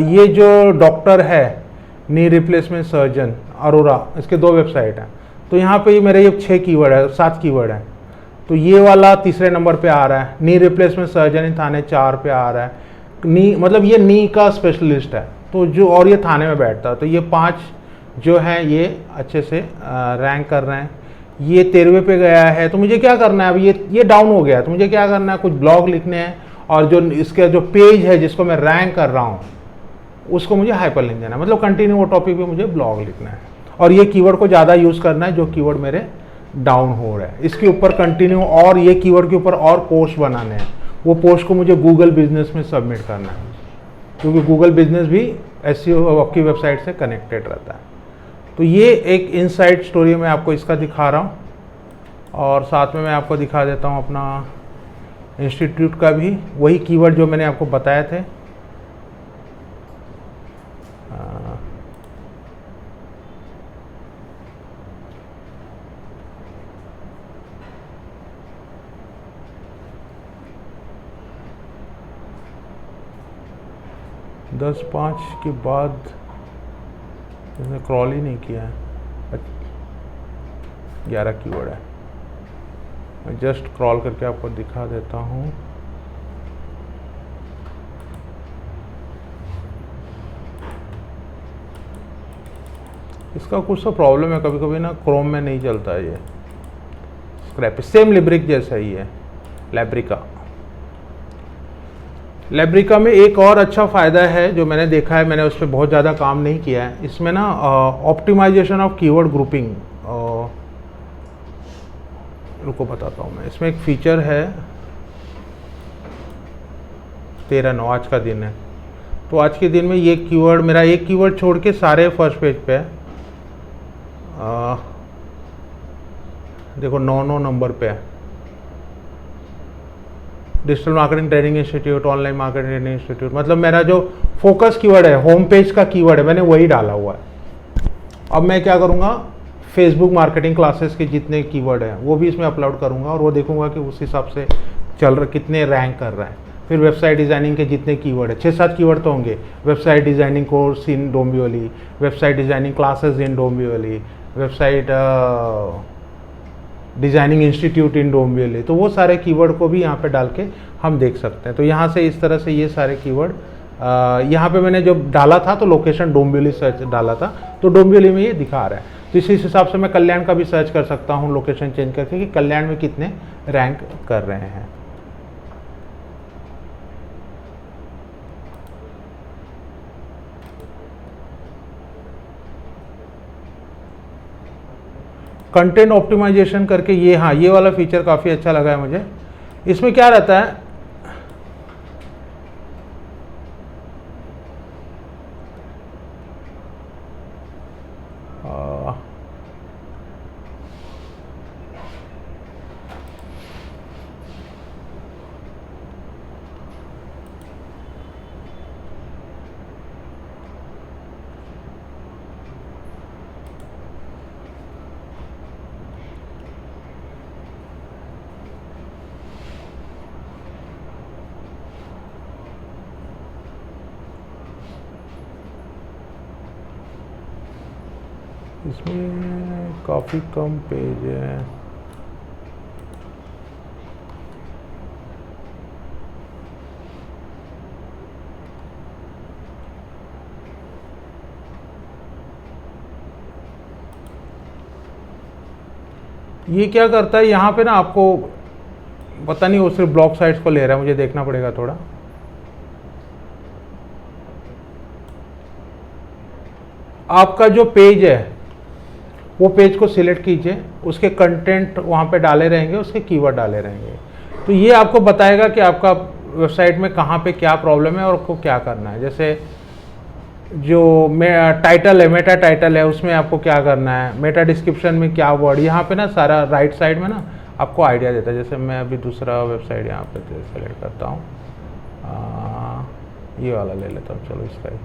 ये जो डॉक्टर है, नी रिप्लेसमेंट सर्जन अरोरा, इसके 2 वेबसाइट हैं। तो यहाँ पे मेरे ये 6 कीवर्ड है, 7 कीवर्ड है। तो ये वाला तीसरे नंबर पे आ रहा है, नी रिप्लेसमेंट सर्जन इन थाने 4 पे आ रहा है। नी मतलब ये नी का स्पेशलिस्ट है, तो जो, और ये थाने में बैठता है। तो ये 5 जो हैं ये अच्छे से रैंक कर रहे हैं। ये 13वें पे गया है, तो मुझे क्या करना है, अब ये डाउन हो गया, तो मुझे क्या करना है, कुछ ब्लॉग लिखने हैं, और जो इसका जो पेज है जिसको मैं रैंक कर रहा हूँ उसको मुझे हाइपरलिंक देना है, मतलब कंटिन्यू वो टॉपिक पे मुझे ब्लॉग लिखना है। और ये कीवर्ड को ज़्यादा यूज़ करना है जो कीवर्ड मेरे डाउन हो रहा है, इसके ऊपर कंटिन्यू, और ये कीवर्ड के ऊपर और पोस्ट बनाने हैं। वो पोस्ट को मुझे गूगल बिजनेस में सबमिट करना है, क्योंकि गूगल बिजनेस भी एसईओ आपकी वेबसाइट से कनेक्टेड रहता है। तो ये एक इनसाइड स्टोरी मैं आपको इसका दिखा रहा हूँ, और साथ में मैं आपको दिखा देता हूँ अपना इंस्टीट्यूट का भी, वही कीवर्ड जो मैंने आपको बताए थे। 10-5 के बाद इसने क्रॉल ही नहीं किया है। 11 कीवर्ड है। मैं जस्ट क्रॉल करके आपको दिखा देता हूँ। इसका कुछ तो प्रॉब्लम है, कभी कभी ना क्रोम में नहीं चलता है ये स्क्रैप। सेम लिब्रिक जैसा ही है लैब्रिका में एक और अच्छा फ़ायदा है जो मैंने देखा है, मैंने उस पर बहुत ज़्यादा काम नहीं किया है। इसमें ना ऑप्टिमाइजेशन ऑफ कीवर्ड ग्रुपिंग, रुको बताता हूँ मैं। इसमें एक फीचर है 13/9, आज का दिन है। तो आज के दिन में ये कीवर्ड, मेरा एक कीवर्ड छोड़ के सारे फर्स्ट पेज पे है। देखो 9 नंबर पे है। Digital marketing training institute, online marketing training institute, मतलब मेरा जो फोकस कीवर्ड है, होम पेज का कीवर्ड है, मैंने वही डाला हुआ है। अब मैं क्या करूँगा, फेसबुक मार्केटिंग क्लासेस के जितने कीवर्ड हैं वो भी इसमें अपलोड करूँगा और वो देखूँगा कि उस हिसाब से चल रहा, कितने रैंक कर रहा है। फिर वेबसाइट डिज़ाइनिंग के जितने कीवर्ड है, 6-7 कीवर्ड तो होंगे। Website designing course in Dombivli, website designing classes in Dombivli, website designing institute इन डोंबिवली, तो वो सारे कीवर्ड को भी यहाँ पे डाल के हम देख सकते हैं। तो यहाँ से इस तरह से ये सारे कीवर्ड, यहाँ पे मैंने जो डाला था तो लोकेशन डोंबिवली सर्च डाला था, तो डोंबिवली में ये दिखा रहा है। तो इसी हिसाब से मैं कल्याण का भी सर्च कर सकता हूँ लोकेशन चेंज करके कि कल्याण में कितने रैंक कर रहे हैं। कंटेंट ऑप्टिमाइजेशन करके ये, हाँ ये वाला फीचर काफ़ी अच्छा लगा है मुझे। इसमें क्या रहता है, इसमें काफ़ी कम पेज है। ये क्या करता है यहाँ पे ना, आपको पता नहीं, वो सिर्फ ब्लॉग साइट्स को ले रहा है, मुझे देखना पड़ेगा थोड़ा। आपका जो पेज है वो पेज को सिलेक्ट कीजिए, उसके कंटेंट वहाँ पे डाले रहेंगे, उसके कीवर्ड डाले रहेंगे। तो ये आपको बताएगा कि आपका वेबसाइट में कहाँ पे क्या प्रॉब्लम है और आपको क्या करना है। जैसे जो टाइटल है, मेटा टाइटल है, उसमें आपको क्या करना है, मेटा डिस्क्रिप्शन में क्या वर्ड, यहाँ पे ना सारा राइट साइड में ना आपको आइडिया देता है। जैसे मैं अभी दूसरा वेबसाइट यहाँ पे सेलेक्ट करता हूँ, ये वाला ले लेता हूँ, चलो इसका ही।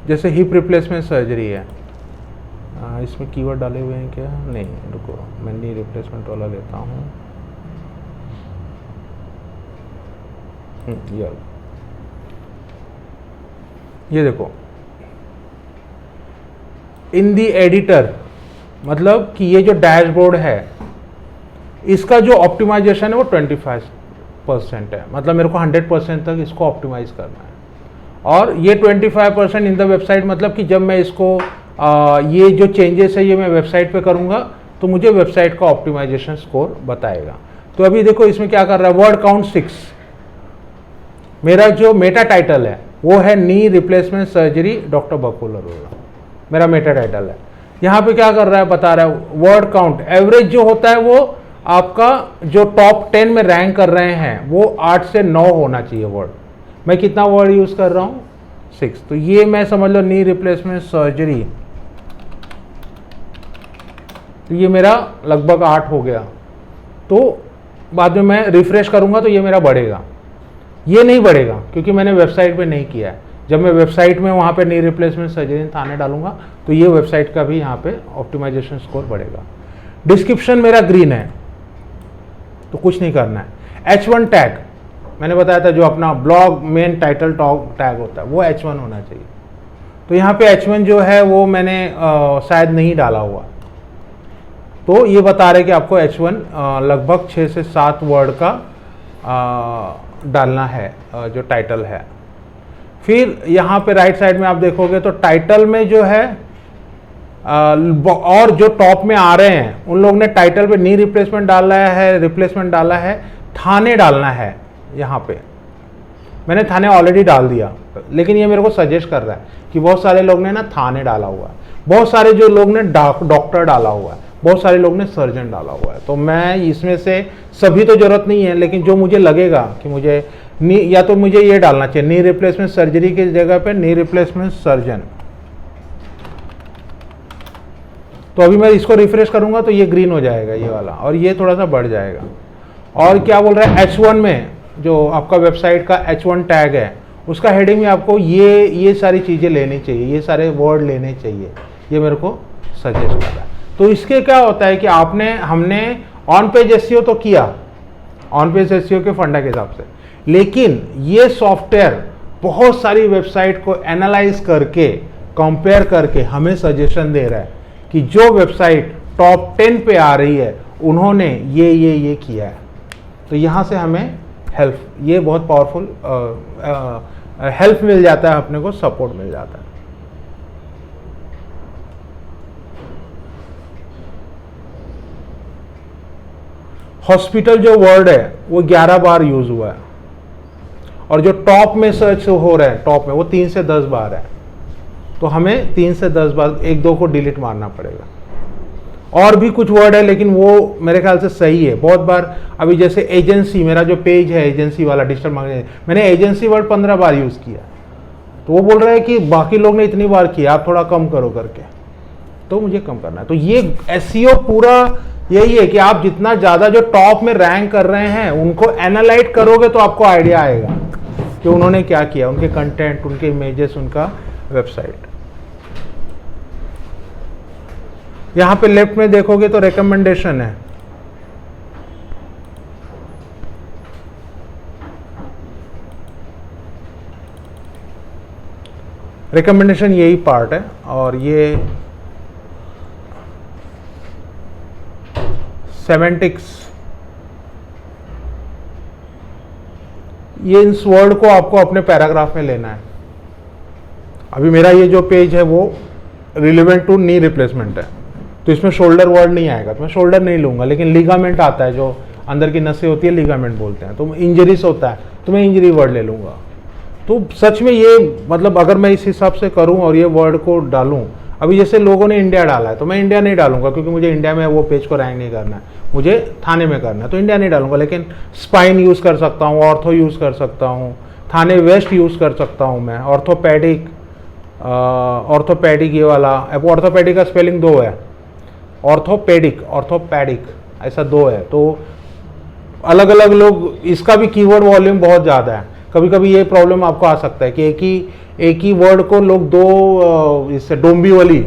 जैसे हिप रिप्लेसमेंट सर्जरी है, इसमें कीवर्ड डाले हुए हैं क्या, नहीं, रुको मैं नी रिप्लेसमेंट वाला लेता हूँ। ये देखो, इन दी एडिटर, मतलब कि ये जो डैशबोर्ड है इसका जो ऑप्टिमाइजेशन है वो 25% है, मतलब मेरे को 100% तक इसको ऑप्टिमाइज करना है। और ये 25% इन द वेबसाइट, मतलब कि जब मैं इसको ये जो चेंजेस है ये मैं वेबसाइट पे करूँगा तो मुझे वेबसाइट का ऑप्टिमाइजेशन स्कोर बताएगा। तो अभी देखो इसमें क्या कर रहा है, वर्ड काउंट 6, मेरा जो मेटा टाइटल है वो है नी रिप्लेसमेंट सर्जरी डॉक्टर बकुल अरोड़ा, मेरा मेटा टाइटल है। यहाँ पे क्या कर रहा है, बता रहा है वर्ड काउंट एवरेज जो होता है वो आपका जो टॉप 10 में रैंक कर रहे हैं वो 8 से 9 होना चाहिए वर्ड। मैं कितना वर्ड यूज कर रहा हूँ, 6। तो ये मैं समझ लो नी रिप्लेसमेंट सर्जरी, तो ये मेरा लगभग 8 हो गया। तो बाद में मैं रिफ्रेश करूंगा तो ये मेरा बढ़ेगा, ये नहीं बढ़ेगा क्योंकि मैंने वेबसाइट पे नहीं किया है। जब मैं वेबसाइट में वहाँ पे नी रिप्लेसमेंट सर्जरी थाने डालूंगा तो ये वेबसाइट का भी यहाँ पे ऑप्टिमाइजेशन स्कोर बढ़ेगा। डिस्क्रिप्शन मेरा ग्रीन है तो कुछ नहीं करना है। H1 टैग मैंने बताया था जो अपना ब्लॉग मेन टाइटल टैग होता है वो H1 होना चाहिए। तो यहाँ पे H1 जो है वो मैंने शायद नहीं डाला हुआ, तो ये बता रहे कि आपको H1 लगभग 6 से 7 वर्ड का डालना है जो टाइटल है। फिर यहाँ पे राइट साइड में आप देखोगे तो टाइटल में जो है और जो टॉप में आ रहे हैं उन लोग ने टाइटल पे नी रिप्लेसमेंट डाला है, रिप्लेसमेंट डाला है, थाने डालना है। यहाँ पे मैंने थाने ऑलरेडी डाल दिया, लेकिन ये मेरे को सजेस्ट कर रहा है कि बहुत सारे लोग ने ना थाने डाला हुआ है, बहुत सारे जो लोग ने डॉक्टर डाला हुआ है, बहुत सारे लोग ने सर्जन डाला हुआ है। तो मैं इसमें से सभी तो जरूरत नहीं है, लेकिन जो मुझे लगेगा कि मुझे नी, या तो मुझे ये डालना चाहिए नी रिप्लेसमेंट सर्जरी की जगह पे नी रिप्लेसमेंट सर्जन। तो अभी मैं इसको रिफ्रेश करूंगा तो ये ग्रीन हो जाएगा ये वाला, और ये थोड़ा सा बढ़ जाएगा। और क्या बोल रहा है H1 में जो आपका वेबसाइट का H1 टैग है उसका हेडिंग में आपको ये सारी चीज़ें लेनी चाहिए, ये सारे वर्ड लेने चाहिए, ये मेरे को सजेस्ट कर रहा है। तो इसके क्या होता है कि हमने ऑन पेज एसईओ तो किया, ऑन पेज एसईओ के फंडा के हिसाब से, लेकिन ये सॉफ्टवेयर बहुत सारी वेबसाइट को एनालाइज करके कंपेयर करके हमें सजेशन दे रहा है कि जो वेबसाइट टॉप 10 पे आ रही है उन्होंने ये किया है। तो यहाँ से हमें हेल्प, ये बहुत पावरफुल हेल्प मिल जाता है, अपने को सपोर्ट मिल जाता है। हॉस्पिटल जो वर्ड है वो 11 बार यूज हुआ है, और जो टॉप में सर्च हो रहा है टॉप में वो 3 से 10 बार है। तो हमें 3 से 10 बार 1-2 को डिलीट मारना पड़ेगा। और भी कुछ वर्ड है लेकिन वो मेरे ख्याल से सही है। बहुत बार अभी जैसे एजेंसी, मेरा जो पेज है एजेंसी वाला डिजिटल मार्केटिंग, मैंने एजेंसी वर्ड 15 बार यूज किया, तो वो बोल रहा है कि बाकी लोग ने इतनी बार किया, आप थोड़ा कम करो करके, तो मुझे कम करना है। तो ये एसईओ पूरा यही है कि आप जितना ज्यादा जो टॉप में रैंक कर रहे हैं उनको एनालाइज करोगे तो आपको आइडिया आएगा कि उन्होंने क्या किया, उनके कंटेंट, उनके इमेजेस, उनका वेबसाइट। यहां पे लेफ्ट में देखोगे तो रिकमेंडेशन है। रिकमेंडेशन यही पार्ट है, और ये सेमेंटिक्स, ये इस वर्ड को आपको अपने पैराग्राफ में लेना है। अभी मेरा ये जो पेज है वो रिलेवेंट टू नी रिप्लेसमेंट है, तो इसमें शोल्डर वर्ड नहीं आएगा, तो मैं शोल्डर नहीं लूंगा, लेकिन लिगामेंट आता है, जो अंदर की नसें होती है लिगामेंट बोलते हैं, तो इंजरीज होता है तो मैं इंजरी वर्ड ले लूंगा। तो सच में ये मतलब अगर मैं इस हिसाब से करूं और ये वर्ड को डालूं, अभी जैसे लोगों ने इंडिया डाला है तो मैं इंडिया नहीं डालूंगा, क्योंकि मुझे इंडिया में वो पेज को रैंक नहीं करना है, मुझे थाने में करना है, तो इंडिया नहीं डालूंगा। लेकिन स्पाइन यूज़ कर सकता हूँ, ऑर्थो यूज़ कर सकता हूँ, थाने वेस्ट यूज़ कर सकता हूँ मैं, ऑर्थोपेडिक, ऑर्थोपेडिक ये वाला, ऑर्थोपेडिक का स्पेलिंग 2 है, ऑर्थोपेडिक ऐसा 2 है। तो अलग अलग लोग, इसका भी कीवर्ड वॉल्यूम बहुत ज़्यादा है। कभी कभी ये प्रॉब्लम आपको आ सकता है कि एक ही वर्ड को लोग 2 इससे डोंबिवली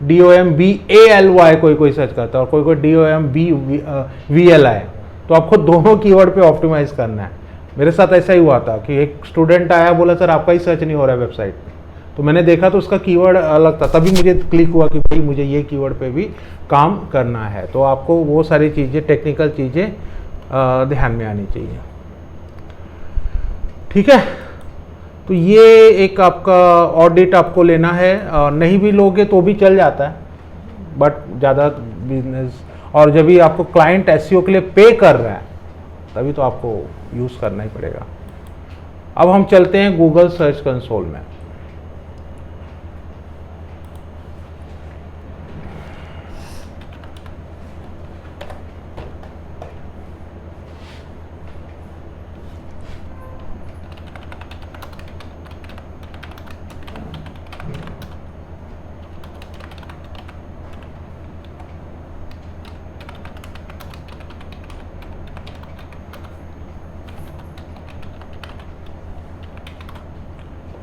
DOMBALY कोई सर्च करता है, और कोई DOMBVLI, तो आपको दोनों कीवर्ड पे ऑप्टिमाइज करना है। मेरे साथ ऐसा ही हुआ था कि एक स्टूडेंट आया, बोला सर आपका ही सर्च नहीं हो रहा है वेबसाइट पे, तो मैंने देखा तो उसका कीवर्ड अलग था, तभी मुझे क्लिक हुआ कि भाई मुझे ये कीवर्ड पे भी काम करना है। तो आपको वो सारी चीज़ें, टेक्निकल चीज़ें ध्यान में आनी चाहिए। ठीक है, तो ये एक आपका ऑडिट आपको लेना है, नहीं भी लोगे तो भी चल जाता है, बट ज़्यादा बिजनेस, और जब भी आपको क्लाइंट एसईओ के लिए पे कर रहा है तभी तो आपको यूज़ करना ही पड़ेगा। अब हम चलते हैं गूगल सर्च कंसोल में।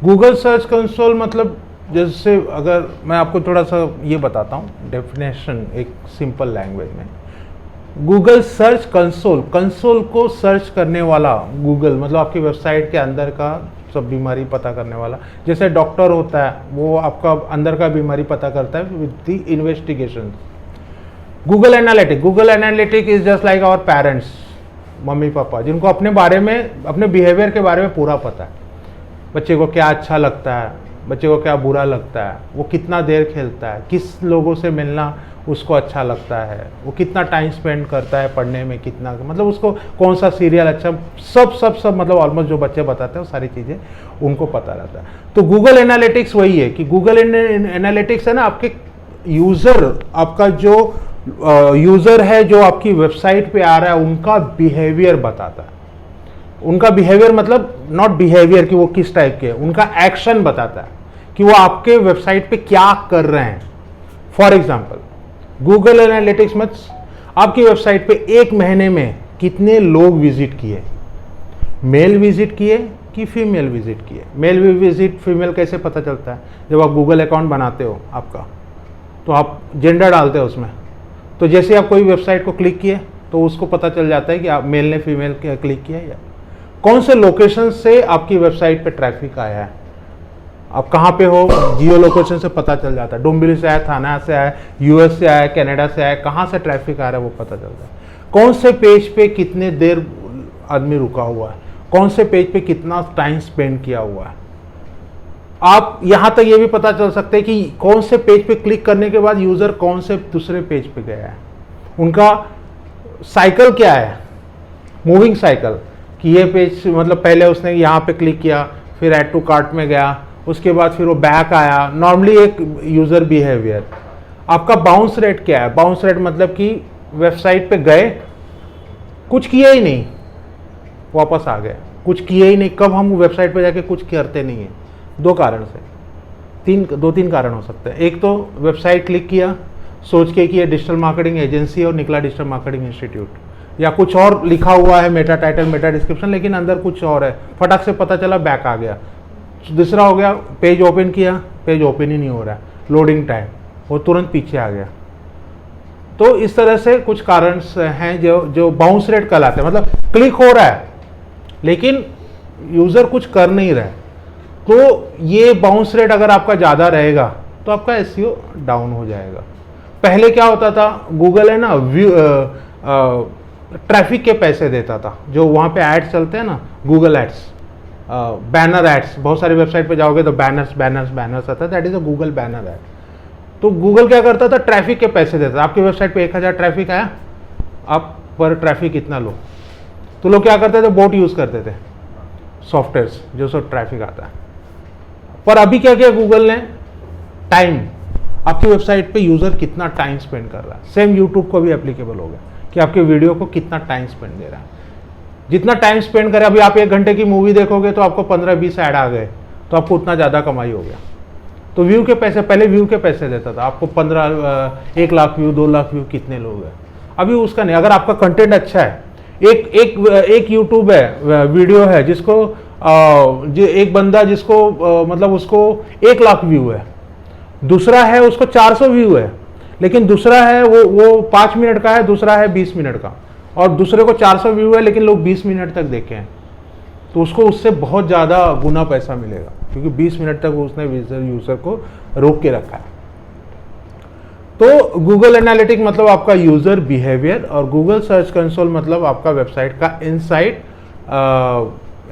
गूगल सर्च कंसोल मतलब, जैसे अगर मैं आपको थोड़ा सा ये बताता हूँ डेफिनेशन एक सिंपल लैंग्वेज में, गूगल सर्च कंसोल, कंसोल को सर्च करने वाला गूगल, मतलब आपकी वेबसाइट के अंदर का सब बीमारी पता करने वाला। जैसे डॉक्टर होता है वो आपका अंदर का बीमारी पता करता है with the investigation. Google analytic, Google analytic is just like our parents, mummy papa, जिनको अपने बारे में, अपने बिहेवियर के बारे में पूरा पता है। बच्चे को क्या अच्छा लगता है, बच्चे को क्या बुरा लगता है, वो कितना देर खेलता है, किस लोगों से मिलना उसको अच्छा लगता है, वो कितना टाइम स्पेंड करता है पढ़ने में, कितना, मतलब उसको कौन सा सीरियल अच्छा, सब सब सब मतलब ऑलमोस्ट जो बच्चे बताते हैं वो सारी चीज़ें उनको पता रहता है। तो गूगल एनालिटिक्स वही है कि गूगल एनालिटिक्स है ना, आपके यूज़र, आपका जो यूज़र है जो आपकी वेबसाइट पे आ रहा है उनका बिहेवियर बताता है। उनका बिहेवियर मतलब नॉट बिहेवियर कि वो किस टाइप के, उनका एक्शन बताता है कि वो आपके वेबसाइट पे क्या कर रहे हैं। फॉर एग्जाम्पल गूगल एनालिटिक्स में आपकी वेबसाइट पे एक महीने में कितने लोग विजिट किए, मेल विजिट किए कि फीमेल विजिट किए। मेल विजिट फीमेल कैसे पता चलता है? जब आप गूगल अकाउंट बनाते हो आपका, तो आप जेंडर डालते हो उसमें, तो जैसे आप कोई वेबसाइट को क्लिक किए तो उसको पता चल जाता है कि आप मेल ने फीमेल क्लिक किया है, या कौन से लोकेशन से आपकी वेबसाइट पे ट्रैफिक आया है, आप कहाँ पे हो, जियो लोकेशन से पता चल जाता है। डोंबिवली से आया, थाना से आया, यूएस से आया, कनाडा से आया, कहाँ से ट्रैफिक आ रहा है वो पता चलता है। कौन से पेज पे कितने देर आदमी रुका हुआ है, कौन से पेज पे कितना टाइम स्पेंड किया हुआ है। आप यहाँ तक ये भी पता चल सकते हैं कि कौन से पेज पे क्लिक करने के बाद यूज़र कौन से दूसरे पेज पे गया है, उनका साइकिल क्या है, मूविंग साइकिल, कि ये पेज मतलब पहले उसने यहाँ पे क्लिक किया, फिर ऐड टू कार्ट में गया, उसके बाद फिर वो बैक आया। नॉर्मली एक यूज़र बिहेवियर। आपका बाउंस रेट क्या है? बाउंस रेट मतलब कि वेबसाइट पे गए, कुछ किया ही नहीं, वापस आ गए, कुछ किया ही नहीं। कब हम वेबसाइट पे जाके कुछ करते नहीं है? दो कारण से, दो तीन कारण हो सकते हैं। एक तो वेबसाइट क्लिक किया सोच के कि ये डिजिटल मार्केटिंग एजेंसी है और निकला डिजिटल मार्केटिंग इंस्टीट्यूट, या कुछ और लिखा हुआ है, मेटा टाइटल, मेटा डिस्क्रिप्शन, लेकिन अंदर कुछ और है, फटाक से पता चला, बैक आ गया। दूसरा हो गया, पेज ओपन किया, पेज ओपन ही नहीं हो रहा है, लोडिंग टाइम, वो तुरंत पीछे आ गया। तो इस तरह से कुछ कारण हैं जो बाउंस रेट कहलाते हैं, मतलब क्लिक हो रहा है लेकिन यूज़र कुछ कर नहीं रहा है। तो ये बाउंस रेट अगर आपका ज़्यादा रहेगा तो आपका एसईओ डाउन हो जाएगा। पहले क्या होता था, गूगल है ना ट्रैफिक के पैसे देता था, जो वहाँ पे एड्स चलते हैं ना, गूगल एड्स, बैनर एड्स, बहुत सारी वेबसाइट पे जाओगे तो बैनर्स बैनर्स बैनर्स आता है, that is a Google banner add. तो गूगल क्या करता था, ट्रैफिक के पैसे देता था। आपकी वेबसाइट पे 1000 ट्रैफिक आया, आप पर ट्रैफिक इतना लो, तो लोग क्या करते थे, बोट यूज़ करते थे, सॉफ्टवेयर्स जो सब ट्रैफिक आता है। पर अभी क्या किया गूगल ने, टाइम, आपकी वेबसाइट पे यूज़र कितना टाइम स्पेंड कर रहा है, सेम यूट्यूब को भी एप्लीकेबल हो गया कि आपके वीडियो को कितना टाइम स्पेंड दे रहा है। जितना टाइम स्पेंड करे, अभी आप 1 घंटे की मूवी देखोगे तो आपको 15-20 ऐड आ गए, तो आपको उतना ज़्यादा कमाई हो गया। तो व्यू के पैसे, पहले व्यू के पैसे देता था आपको, 1 लाख व्यू, 2 लाख व्यू, कितने लोग हैं, अभी उसका नहीं। अगर आपका कंटेंट अच्छा है, एक यूट्यूब है, वीडियो है जिसको एक बंदा जिसको मतलब उसको 1 लाख व्यू है, दूसरा है उसको 400 व्यू है, लेकिन दूसरा है वो 5 मिनट का है, दूसरा है 20 मिनट का, और दूसरे को 400 व्यू है लेकिन लोग 20 मिनट तक देखे हैं, तो उसको उससे बहुत ज़्यादा गुना पैसा मिलेगा, क्योंकि 20 मिनट तक उसने यूज़र को रोक के रखा है। तो गूगल एनालिटिक मतलब आपका यूज़र बिहेवियर, और गूगल सर्च कंसोल मतलब आपका वेबसाइट का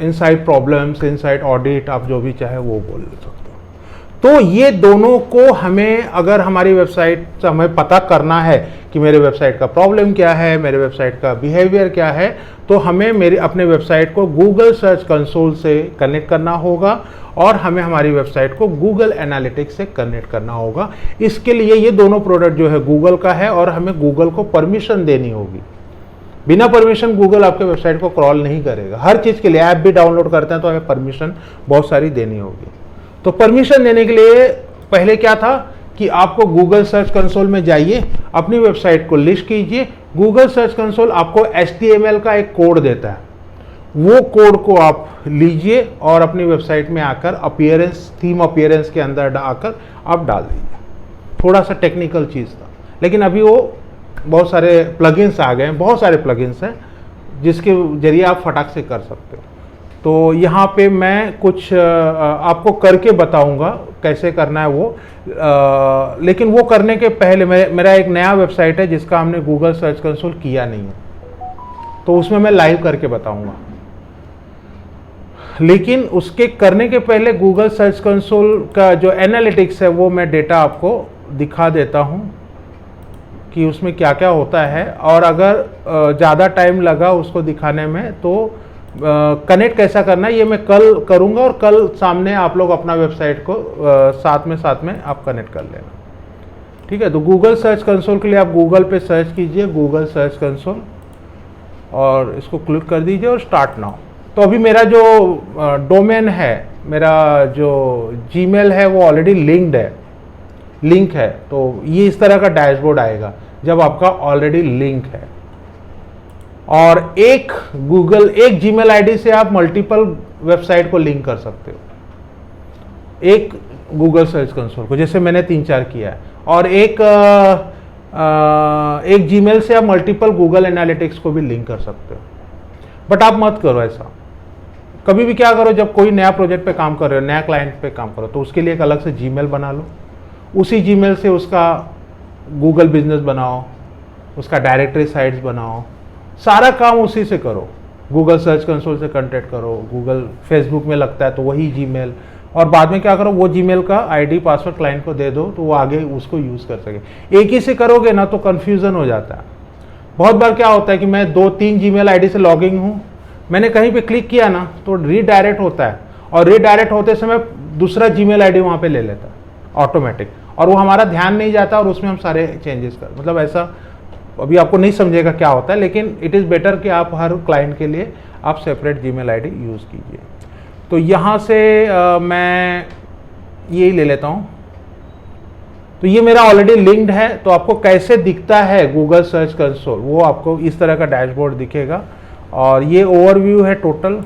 इनसाइड प्रॉब्लम्स, इनसाइड ऑडिट, आप जो भी चाहे वो बोल सकते हो। तो ये दोनों को हमें, अगर हमारी वेबसाइट से हमें पता करना है कि मेरे वेबसाइट का प्रॉब्लम क्या है, मेरे वेबसाइट का बिहेवियर क्या है, तो हमें अपने वेबसाइट को गूगल सर्च कंसोल से कनेक्ट करना होगा, और हमें हमारी वेबसाइट को गूगल एनालिटिक्स से कनेक्ट करना होगा। इसके लिए ये दोनों प्रोडक्ट जो है गूगल का है, और हमें गूगल को परमिशन देनी होगी। बिना परमिशन गूगल आपके वेबसाइट को क्रॉल नहीं करेगा। हर चीज़ के लिए, ऐप भी डाउनलोड करते हैं तो हमें परमिशन बहुत सारी देनी होगी। तो परमिशन देने के लिए पहले क्या था कि आपको गूगल सर्च कंसोल में जाइए, अपनी वेबसाइट को लिस्ट कीजिए। गूगल सर्च कंसोल आपको HTML का एक कोड देता है, वो कोड को आप लीजिए और अपनी वेबसाइट में आकर अपीयरेंस, थीम अपीयरेंस के अंदर आकर आप डाल दीजिए। थोड़ा सा टेक्निकल चीज़ था, लेकिन अभी वो बहुत सारे प्लगइन्स आ गए हैं, बहुत सारे प्लगइन्स हैं जिसके जरिए आप फटाक से कर सकते हो। तो यहाँ पे मैं कुछ आपको करके बताऊंगा कैसे करना है वो, लेकिन वो करने के पहले मेरा एक नया वेबसाइट है जिसका हमने गूगल सर्च कंसोल किया नहीं है, तो उसमें मैं लाइव करके बताऊंगा। लेकिन उसके करने के पहले गूगल सर्च कंसोल का जो एनालिटिक्स है वो मैं डेटा आपको दिखा देता हूँ कि उसमें क्या क्या होता है, और अगर ज़्यादा टाइम लगा उसको दिखाने में तो कनेक्ट कैसा करना है ये मैं कल करूँगा, और कल सामने आप लोग अपना वेबसाइट को साथ में आप कनेक्ट कर लेना, ठीक है। तो गूगल सर्च कंसोल के लिए आप गूगल पे सर्च कीजिए गूगल सर्च कंसोल, और इसको क्लिक कर दीजिए और स्टार्ट नाउ। तो अभी मेरा जो डोमेन है, मेरा जो जीमेल है वो ऑलरेडी लिंक है, तो ये इस तरह का डैशबोर्ड आएगा जब आपका ऑलरेडी लिंक है। और एक जीमेल आईडी से आप मल्टीपल वेबसाइट को लिंक कर सकते हो, एक गूगल सर्च कंसोल को, जैसे मैंने 3-4 किया है, और एक जीमेल से आप मल्टीपल गूगल एनालिटिक्स को भी लिंक कर सकते हो। बट आप मत करो ऐसा कभी भी। क्या करो, जब कोई नया प्रोजेक्ट पे काम कर रहे हो, नया क्लाइंट पे काम करो, तो उसके लिए एक अलग से जीमेल बना लो, उसी जीमेल से उसका गूगल बिजनेस बनाओ, उसका डायरेक्टरी साइट्स बनाओ, सारा काम उसी से करो। गूगल सर्च कंसोल से कॉन्टेक्ट करो, गूगल फेसबुक में लगता है तो वही जीमेल, और बाद में क्या करो, वो जीमेल का आईडी पासवर्ड क्लाइंट को दे दो तो वो आगे उसको यूज़ कर सके। एक ही से करोगे ना तो कन्फ्यूज़न हो जाता है। बहुत बार क्या होता है कि मैं 2-3 जीमेल आईडी से लॉगिंग हूँ, मैंने कहीं पे क्लिक किया ना तो रीडायरेक्ट होता है, और रीडायरेक्ट होते समय दूसरा जीमेल आईडी वहाँ पे ले लेता है ऑटोमेटिक, और वो हमारा ध्यान नहीं जाता, और उसमें हम सारे चेंजेस कर, मतलब ऐसा अभी आपको नहीं समझेगा क्या होता है, लेकिन इट इज़ बेटर कि आप हर क्लाइंट के लिए आप सेपरेट जीमेल आईडी यूज़ कीजिए। तो यहाँ से मैं यही ले लेता हूँ। तो ये मेरा ऑलरेडी लिंक्ड है, तो आपको कैसे दिखता है गूगल सर्च कंसोल, वो आपको इस तरह का डैशबोर्ड दिखेगा। और ये ओवरव्यू है टोटल।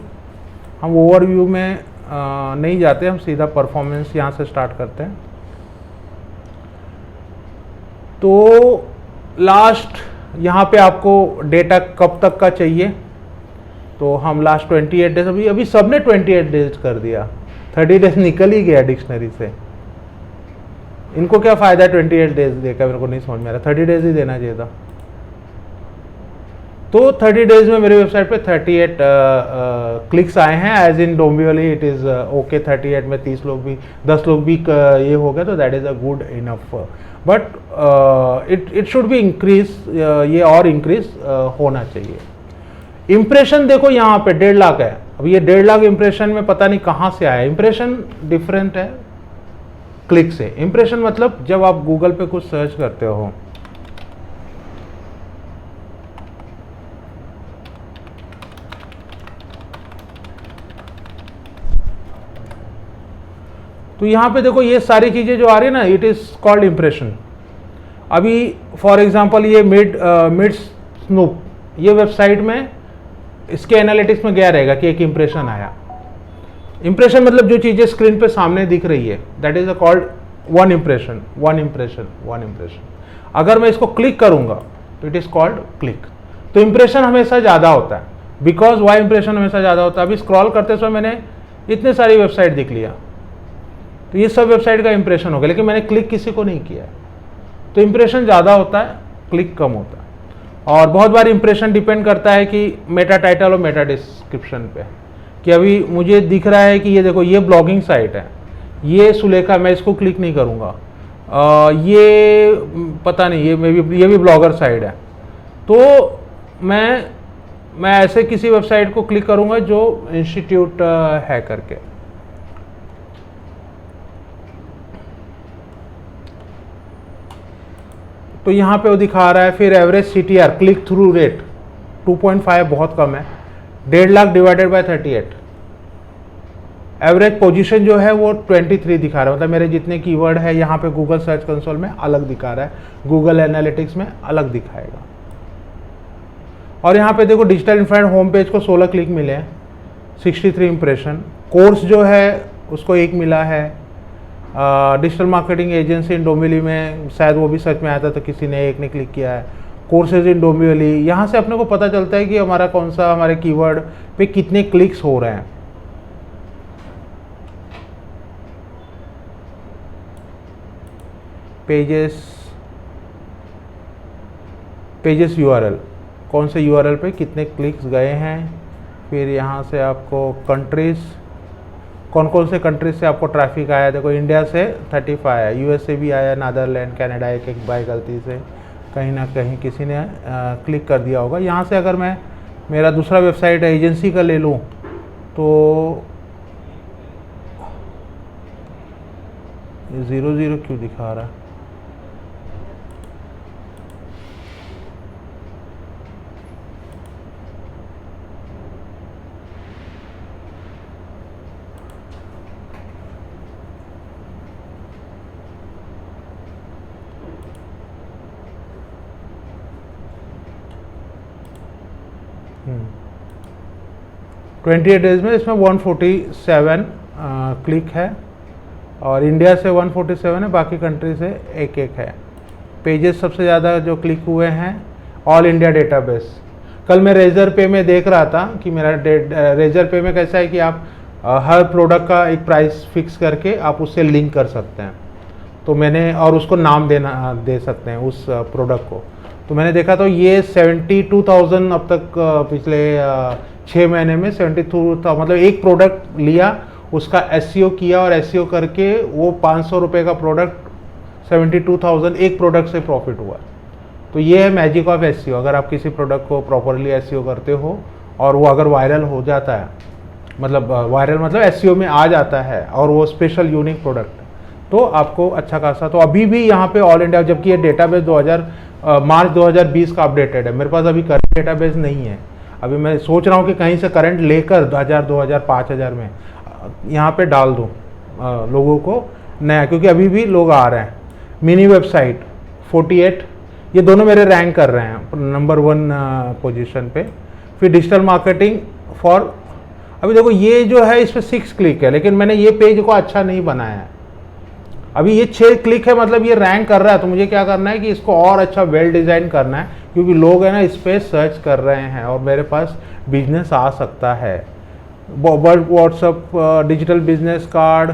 हम ओवरव्यू में नहीं जाते, हम सीधा परफॉर्मेंस यहाँ से स्टार्ट करते हैं। तो लास्ट यहाँ पे आपको डेटा कब तक का चाहिए, तो हम लास्ट 28 डेज, अभी सबने 28 डेज कर दिया, 30 डेज निकल ही गया डिक्शनरी से। इनको क्या फ़ायदा 28 डेज देकर, मेरे को नहीं समझ में आ रहा। 30 डेज ही देना चाहिए था। तो 30 डेज में मेरे वेबसाइट पे 38 क्लिक्स आए हैं, as in Dombivli it is okay. 38 में 30 लोग भी, 10 लोग भी ये हो गया, तो that is a good enough. But it should be increase, ये और इंक्रीज होना चाहिए। इम्प्रेशन देखो यहाँ पे 1.5 लाख है। अब ये 1.5 लाख इम्प्रेशन में पता नहीं कहाँ से आया। इम्प्रेशन डिफरेंट है क्लिक से। इम्प्रेशन मतलब जब आप गूगल पे कुछ सर्च करते हो, तो यहाँ पे देखो ये सारी चीज़ें जो आ रही है ना, इट इज़ कॉल्ड इम्प्रेशन। अभी फॉर एग्जांपल ये मिड स्नूप, ये वेबसाइट में इसके एनालिटिक्स में गया रहेगा कि एक इम्प्रेशन आया। इम्प्रेशन मतलब जो चीज़ें स्क्रीन पे सामने दिख रही है, that is called one impression. अगर मैं इसको क्लिक करूंगा तो इट इज कॉल्ड क्लिक। तो इम्प्रेशन हमेशा ज़्यादा होता है। बिकॉज वाई इम्प्रेशन हमेशा ज़्यादा होता है, अभी स्क्रॉल करते समय मैंने इतने सारी वेबसाइट दिख लिया, तो ये सब वेबसाइट का इम्प्रेशन हो गया, लेकिन मैंने क्लिक किसी को नहीं किया है। तो इम्प्रेशन ज़्यादा होता है, क्लिक कम होता है। और बहुत बार इम्प्रेशन डिपेंड करता है कि मेटा टाइटल और मेटा डिस्क्रिप्शन पे, कि अभी मुझे दिख रहा है कि ये देखो ये ब्लॉगिंग साइट है, ये सुलेखा, मैं इसको क्लिक नहीं करूँगा, ये पता नहीं ये भी ब्लॉगर साइट है, तो मैं ऐसे किसी वेबसाइट को क्लिक करूँगा जो इंस्टीट्यूट है करके। तो यहाँ पे वो दिखा रहा है। फिर average CTR click through rate 2.5 बहुत कम है। 1.5 lakh divided by 38। Average position जो है वो 23 दिखा रहा है, मतलब मेरे जितने कीवर्ड है यहाँ पे गूगल सर्च कंसोल में अलग दिखा रहा है, गूगल एनालिटिक्स में अलग दिखाएगा। और यहाँ पे देखो डिजिटल इन्फ्लुएंसर होम पेज को 16 क्लिक मिले हैं, 63 इंप्रेशन। कोर्स जो है उसको 1 मिला है। डिजिटल मार्केटिंग एजेंसी इन डोंबिवली में शायद वो भी सर्च में आया था, तो किसी ने 1 ने क्लिक किया है। कोर्सेज इन डोम्बिवली, यहाँ से अपने को पता चलता है कि हमारा कौन सा हमारे कीवर्ड पे कितने क्लिक्स हो रहे हैं। पेजेस यूआरएल, कौन से यूआरएल पे कितने क्लिक्स गए हैं। फिर यहाँ से आपको कंट्रीज़, कौन कौन से कंट्रीज से आपको ट्रैफिक आया। देखो इंडिया से 35 आया, यूएस से भी आया, नादरलैंड, कनाडा एक बाय गलती से कहीं ना कहीं किसी ने क्लिक कर दिया होगा। यहाँ से अगर मैं मेरा दूसरा वेबसाइट एजेंसी का ले लूँ तो 00 क्यों दिखा रहा है। ट्वेंटी डेज में इसमें 147 क्लिक है और इंडिया से 147 है, बाकी कंट्री से एक है। पेजेस सबसे ज़्यादा जो क्लिक हुए हैं ऑल इंडिया डेटाबेस। कल मैं रेजर पे में देख रहा था कि मेरा रेजर पे में कैसा है कि आप हर प्रोडक्ट का एक प्राइस फिक्स करके आप उससे लिंक कर सकते हैं, तो मैंने और उसको नाम दे सकते हैं उस प्रोडक्ट को। तो मैंने देखा तो ये 72,000 अब तक पिछले 6 महीने में 72,000, मतलब एक प्रोडक्ट लिया, उसका एसईओ किया और एसईओ करके वो 500 रुपये का प्रोडक्ट 72,000 एक प्रोडक्ट से प्रॉफिट हुआ। तो ये है मैजिक ऑफ एसईओ। अगर आप किसी प्रोडक्ट को प्रॉपरली एसईओ करते हो और वो अगर वायरल हो जाता है, मतलब वायरल मतलब एसईओ में आ जाता है और वो स्पेशल यूनिक प्रोडक्ट, तो आपको अच्छा खासा। तो अभी भी यहाँ पे ऑल इंडिया, जबकि ये डेटाबेस मार्च 2020 का अपडेटेड है, मेरे पास अभी करंट डेटाबेस नहीं है। अभी मैं सोच रहा हूँ कि कहीं से करंट लेकर 2000, 2000, 5000 में यहाँ पे डाल दूँ लोगों को नया, क्योंकि अभी भी लोग आ रहे हैं। मिनी वेबसाइट 48, ये दोनों मेरे रैंक कर रहे हैं नंबर 1 पोजीशन पे। फिर डिजिटल मार्केटिंग फॉर, अभी देखो ये जो है इस पर 6 क्लिक है, लेकिन मैंने ये पेज को अच्छा नहीं बनाया है। अभी ये 6 क्लिक है, मतलब ये रैंक कर रहा है। तो मुझे क्या करना है कि इसको और अच्छा वेल डिज़ाइन करना है, क्योंकि लोग है ना इस पर सर्च कर रहे हैं और मेरे पास बिजनेस आ सकता है। व्हाट्सअप, डिजिटल बिजनेस कार्ड,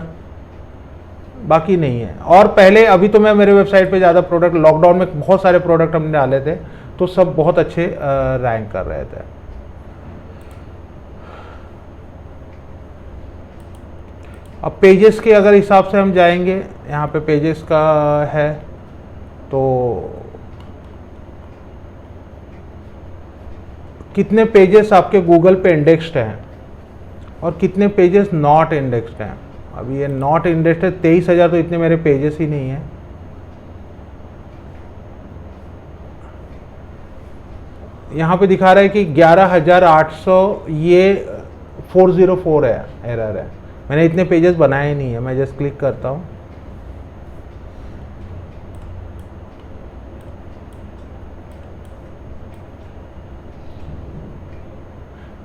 बाकी नहीं है। और पहले अभी तो मैं मेरे वेबसाइट पे ज़्यादा प्रोडक्ट, लॉकडाउन में बहुत सारे प्रोडक्ट हमने डाले थे तो सब बहुत अच्छे रैंक कर रहे थे। अब पेजेस के अगर हिसाब से हम जाएंगे, यहाँ पे पेजेस का है तो कितने पेजेस आपके गूगल पे इंडेक्स्ड हैं और कितने पेजेस नॉट इंडेक्स्ड हैं। अभी ये नॉट इंडेक्स्ड है 23,000, तो इतने मेरे पेजेस ही नहीं हैं। यहाँ पे दिखा रहा है कि 11,800, ये 404 है, एरर है। मैंने इतने पेजेस बनाए ही नहीं है। मैं जस्ट क्लिक करता हूँ,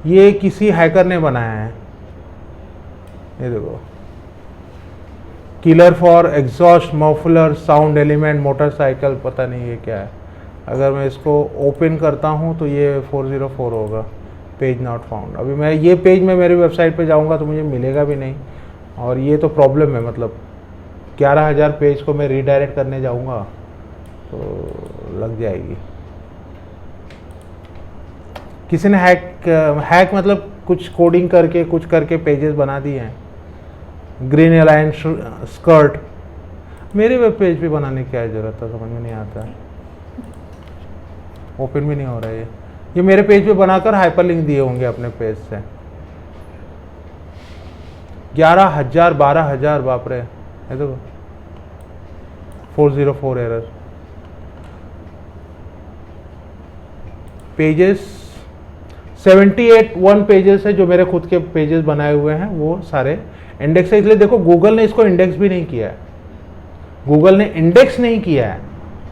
ये किसी हैकर ने बनाया है। ये देखो, killer for exhaust muffler sound element motorcycle, पता नहीं ये क्या है। अगर मैं इसको ओपन करता हूँ तो ये 404 होगा, पेज नॉट फाउंड। अभी मैं ये पेज में मेरी वेबसाइट पे जाऊँगा तो मुझे मिलेगा भी नहीं, और ये तो प्रॉब्लम है। मतलब 11,000 पेज को मैं रीडायरेक्ट करने जाऊँगा तो लग जाएगी। किसी ने हैक मतलब कुछ कोडिंग करके कुछ करके पेजेस बना दिए हैं। ग्रीन अलाइन स्कर्ट, मेरे वेब पेज पे बनाने की क्या ज़रूरत है, समझ में नहीं आता है। ओपन भी नहीं हो रहा है ये मेरे पेज पे बनाकर हाइपरलिंक दिए होंगे अपने पेज से। 11,000, 12,000, बाप रे। ये देखो 404 एरर। पेजेस 78 पेजेस है जो मेरे खुद के पेजेस बनाए हुए हैं, वो सारे इंडेक्स है। इसलिए देखो गूगल ने इसको इंडेक्स भी नहीं किया है। गूगल ने इंडेक्स नहीं किया है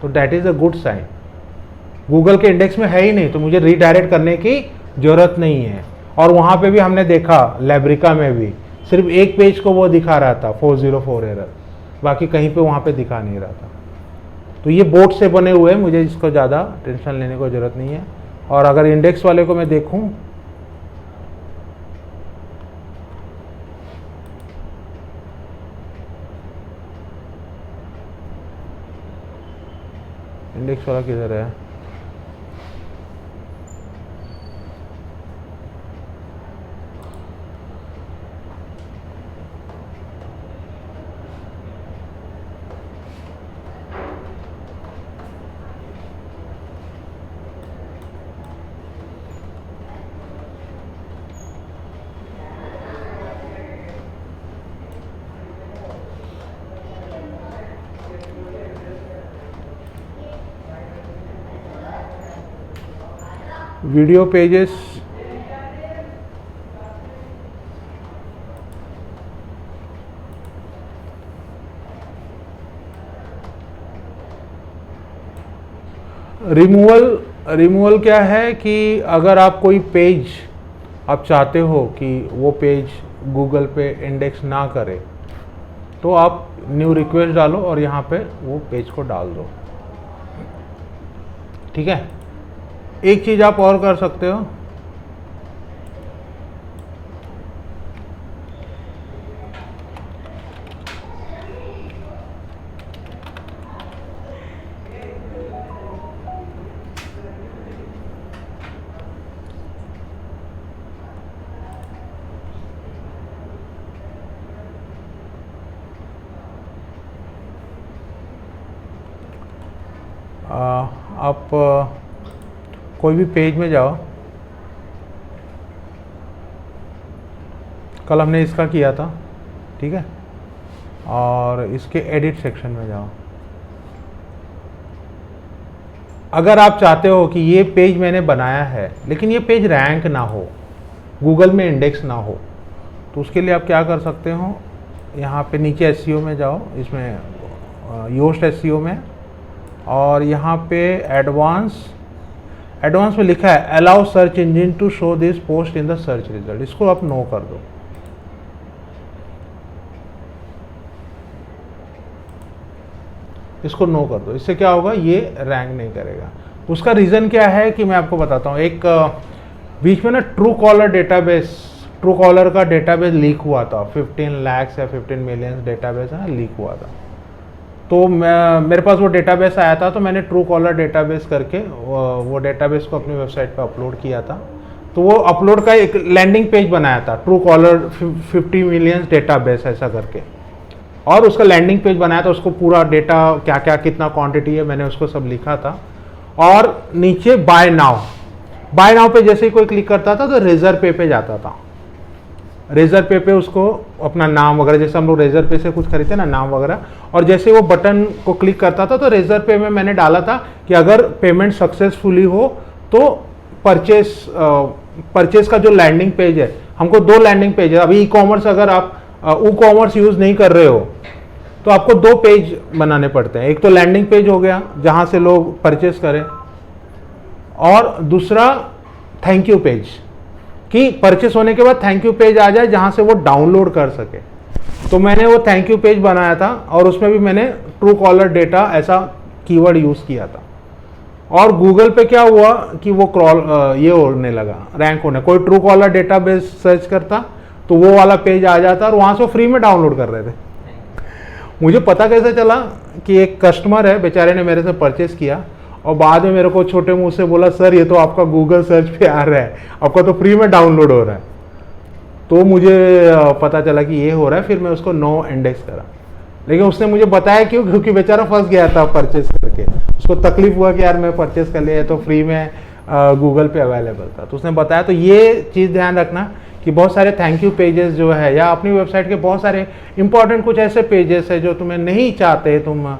तो that is a good sign. Google के इंडेक्स में है ही नहीं तो मुझे रीडायरेक्ट करने की जरूरत नहीं है। और वहां पे भी हमने देखा लैब्रिका में भी सिर्फ एक पेज को वो दिखा रहा था 404 एरर, बाकी कहीं पे वहां पे दिखा नहीं रहा था। तो ये बोर्ड से बने हुए हैं, मुझे इसको ज़्यादा टेंशन लेने को ज़रूरत नहीं है। और अगर इंडेक्स वाले को मैं देखूं, इंडेक्स वाला किधर है? वीडियो पेजेस, रिमूवल क्या है कि अगर आप कोई पेज आप चाहते हो कि वो पेज गूगल पे इंडेक्स ना करे, तो आप न्यू रिक्वेस्ट डालो और यहाँ पे वो पेज को डाल दो। ठीक है। एक चीज़ आप और कर सकते हो, आप कोई भी पेज में जाओ। कल हमने इसका किया था, ठीक है, और इसके एडिट सेक्शन में जाओ। अगर आप चाहते हो कि ये पेज मैंने बनाया है लेकिन ये पेज रैंक ना हो, गूगल में इंडेक्स ना हो, तो उसके लिए आप क्या कर सकते हो, यहाँ पे नीचे एसईओ में जाओ, इसमें योस्ट एसईओ में, और यहाँ पे एडवांस में लिखा है allow search engine to show this post in the search result, इसको आप नो कर दो। इसको नो कर दो, इससे क्या होगा, ये रैंक नहीं करेगा। उसका रीज़न क्या है कि मैं आपको बताता हूँ। एक बीच में ना ट्रू कॉलर का डेटाबेस लीक हुआ था, 15 लाख या 15 मिलियन डेटाबेस है ना, लीक हुआ था। तो मेरे पास वो डेटाबेस आया था, तो मैंने ट्रू कॉलर डेटाबेस करके वो डेटाबेस को अपनी वेबसाइट पे अपलोड किया था। तो वो अपलोड का एक लैंडिंग पेज बनाया था, ट्रू कॉलर 50 मिलियन डेटाबेस ऐसा करके, और उसका लैंडिंग पेज बनाया था। उसको पूरा डेटा क्या क्या कितना क्वांटिटी है मैंने उसको सब लिखा था। और नीचे बाय नाउ पे जैसे ही कोई क्लिक करता था तो रेजर पे जाता था। रेजर पे उसको अपना नाम वगैरह, जैसे हम लोग रेजर पे से कुछ खरीदते ना, नाम वगैरह, और जैसे वो बटन को क्लिक करता था तो रेजर पे में मैंने डाला था कि अगर पेमेंट सक्सेसफुली हो तो परचेस का जो लैंडिंग पेज है, हमको 2 लैंडिंग पेज है। अभी ई कॉमर्स, अगर आप कॉमर्स यूज नहीं कर रहे हो तो आपको 2 पेज बनाने पड़ते हैं। एक तो लैंडिंग पेज हो गया जहां से लोग परचेस करें, और दूसरा थैंक यू पेज, कि परचेस होने के बाद थैंक यू पेज आ जाए जहां से वो डाउनलोड कर सके। तो मैंने वो थैंक यू पेज बनाया था, और उसमें भी मैंने ट्रू कॉलर डेटा ऐसा कीवर्ड यूज किया था। और गूगल पे क्या हुआ कि वो ये होने लगा, रैंक होने। कोई ट्रू कॉलर डेटाबेस सर्च करता तो वो वाला पेज आ जाता, और वहां से फ्री में डाउनलोड कर रहे थे। मुझे पता कैसे चला कि एक कस्टमर है, बेचारे ने मेरे से परचेस किया, और बाद में मेरे को छोटे मुंह से बोला, सर ये तो आपका गूगल सर्च पे आ रहा है, आपका तो फ्री में डाउनलोड हो रहा है। तो मुझे पता चला कि ये हो रहा है, फिर मैं उसको नो इंडेक्स करा। लेकिन उसने मुझे बताया क्यों, क्योंकि बेचारा फंस गया था परचेस करके, उसको तकलीफ हुआ कि यार मैं परचेस कर लिया तो फ्री में गूगल पे अवेलेबल था, तो उसने बताया। तो ये चीज़ ध्यान रखना कि बहुत सारे थैंक यू पेजेस जो है, या अपनी वेबसाइट के बहुत सारे इंपॉर्टेंट कुछ ऐसे पेजेस है जो तुम्हें नहीं चाहते तुम